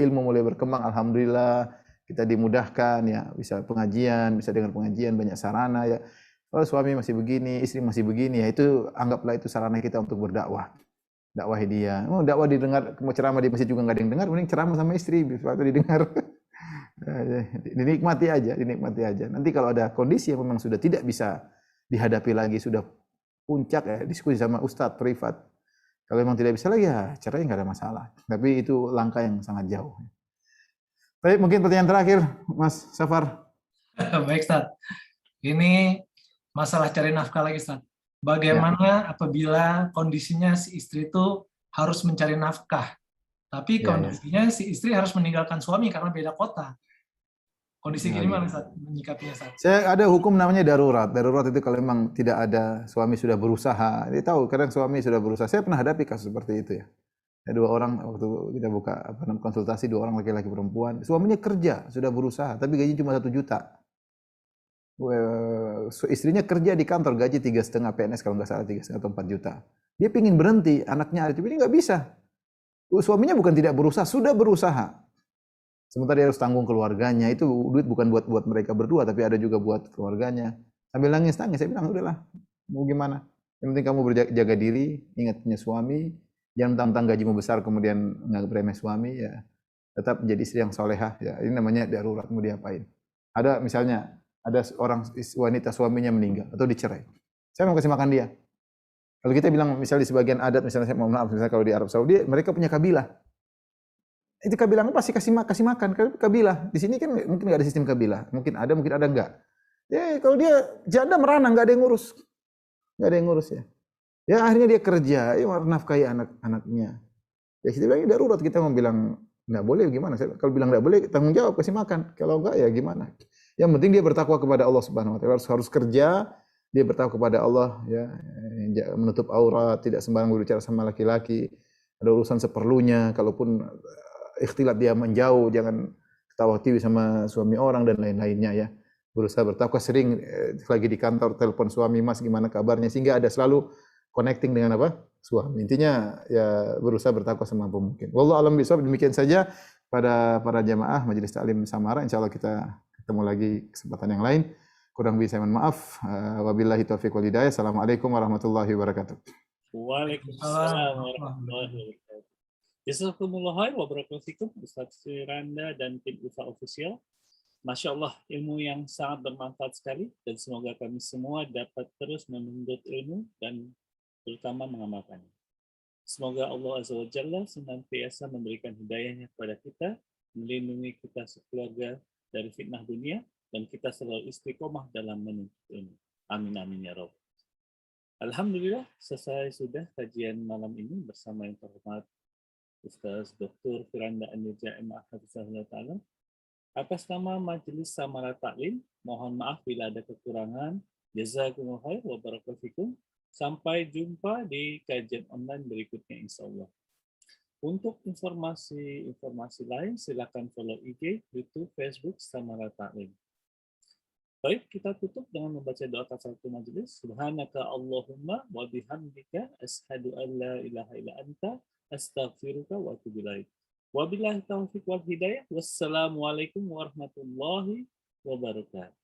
ilmu mulai berkembang, alhamdulillah. Kita dimudahkan ya, bisa pengajian, bisa dengar pengajian, banyak sarana ya. Kalau suami masih begini, istri masih begini ya, itu anggaplah itu sarana kita untuk berdakwah. Dakwahi dia. Dakwah didengar, mau ceramah di masjid juga nggak ada yang dengar, mending ceramah sama istri, waktu didengar. Dinikmati aja. Nanti kalau ada kondisi yang memang sudah tidak bisa dihadapi lagi, sudah puncak ya, diskusi sama ustadz privat. Kalau memang tidak bisa lagi ya cerai nggak ada masalah. Tapi itu langkah yang sangat jauh. Baik, mungkin pertanyaan terakhir, Mas Safar. Baik, Ustaz. Ini masalah cari nafkah lagi, Ustaz. Bagaimana apabila kondisinya si istri itu harus mencari nafkah, tapi kondisinya si istri harus meninggalkan suami karena beda kota. Kondisi gini mana, Ustaz, menyikapinya, Ustaz? Saya ada hukum namanya darurat. Darurat itu kalau memang tidak ada, suami sudah berusaha. Dia tahu, kadang suami sudah berusaha. Saya pernah hadapi kasus seperti itu ya. Ada 2 orang waktu kita buka konsultasi, 2 orang laki-laki perempuan, suaminya kerja sudah berusaha tapi gaji cuma 1 juta. Istrinya kerja di kantor gaji 3,5 PNS kalau nggak salah 3,5 atau 4 juta. Dia pingin berhenti, anaknya ada, tapi ini nggak bisa. Suaminya bukan tidak berusaha, sudah berusaha. Sementara dia harus tanggung keluarganya, itu duit bukan buat mereka berdua tapi ada juga buat keluarganya. Sambil nangis, saya bilang udahlah, mau gimana? Yang penting kamu berjaga diri, ingat punya suami. Jangan tentang gajimu besar kemudian nggak remeh suami ya, tetap menjadi istri yang solehah ya. Ini namanya darurat, mau diapain. Ada misalnya ada orang wanita suaminya meninggal atau dicerai, saya mau kasih makan dia. Kalau kita bilang misalnya di sebagian adat, misalnya saya mohon maaf, misalnya kalau di Arab Saudi mereka punya kabilah, itu kabilahnya pasti kasih makan kabilah. Di sini kan mungkin nggak ada sistem kabilah, mungkin ada enggak. Ya kalau dia janda merana, nggak ada yang ngurus. Nggak ada yang ngurus ya. Ya akhirnya dia kerja, ya nafkahi anak-anaknya. Ya kita bilang darurat, kita mau bilang nggak boleh gimana? Kalau bilang nggak boleh, tanggung jawab, kasih makan. Kalau enggak ya gimana? Yang penting dia bertakwa kepada Allah Subhanahu Wa Taala. Harus kerja, dia bertakwa kepada Allah, ya menutup aurat, tidak sembarang berbicara sama laki-laki. Ada urusan seperlunya. Kalaupun ikhtilat dia menjauh, jangan ketawa tiwi sama suami orang dan lain-lainnya ya. Berusaha bertakwa, sering lagi di kantor telepon suami, Mas gimana kabarnya, sehingga ada selalu connecting dengan apa? Suami. Intinya ya berusaha bertakwa semampu mungkin. Wallahu alam bishawab. Demikian saja pada para jamaah Majelis Taklim Samara. Insyaallah kita ketemu lagi kesempatan yang lain. Kurang lebih saya mohon maaf. Wabillahi taufiq wal hidayah. Assalamualaikum warahmatullahi wabarakatuh. Waalaikumsalam warahmatullahi wabarakatuh. Jazakumullah khair wa barakallahu fikum Ustaz Firanda dan tim UFA Official. Masya Allah, ilmu yang sangat bermanfaat sekali dan semoga kami semua dapat terus menuntut ilmu dan terutama mengamalkannya. Semoga Allah Azza wa Jalla senantiasa memberikan hidayahnya kepada kita, melindungi kita sekeluarga dari fitnah dunia, dan kita selalu istiqomah dalam menuntut ilmu. Amin amin ya Rabb. Alhamdulillah, selesai sudah kajian malam ini bersama yang terhormat Ustaz Dr. Firanda An-Nurja M.A. Hafizahullah Ta'ala. Atas nama Majelis Samara Taklim, mohon maaf bila ada kekurangan. Jazakumullah khair wa barakallahu fikum. Sampai jumpa di kajian online berikutnya insyaAllah. Untuk informasi lain, silakan follow IG, YouTube, Facebook, Samara Taklim. Baik, kita tutup dengan membaca doa tasawuf majelis. Subhanaka Allahumma wa bihamdika ashhadu an la ilaha illa anta astaghfiruka wa atubu ilaik. Wabillahi taufiq wal hidayah. Wassalamualaikum warahmatullahi wabarakatuh.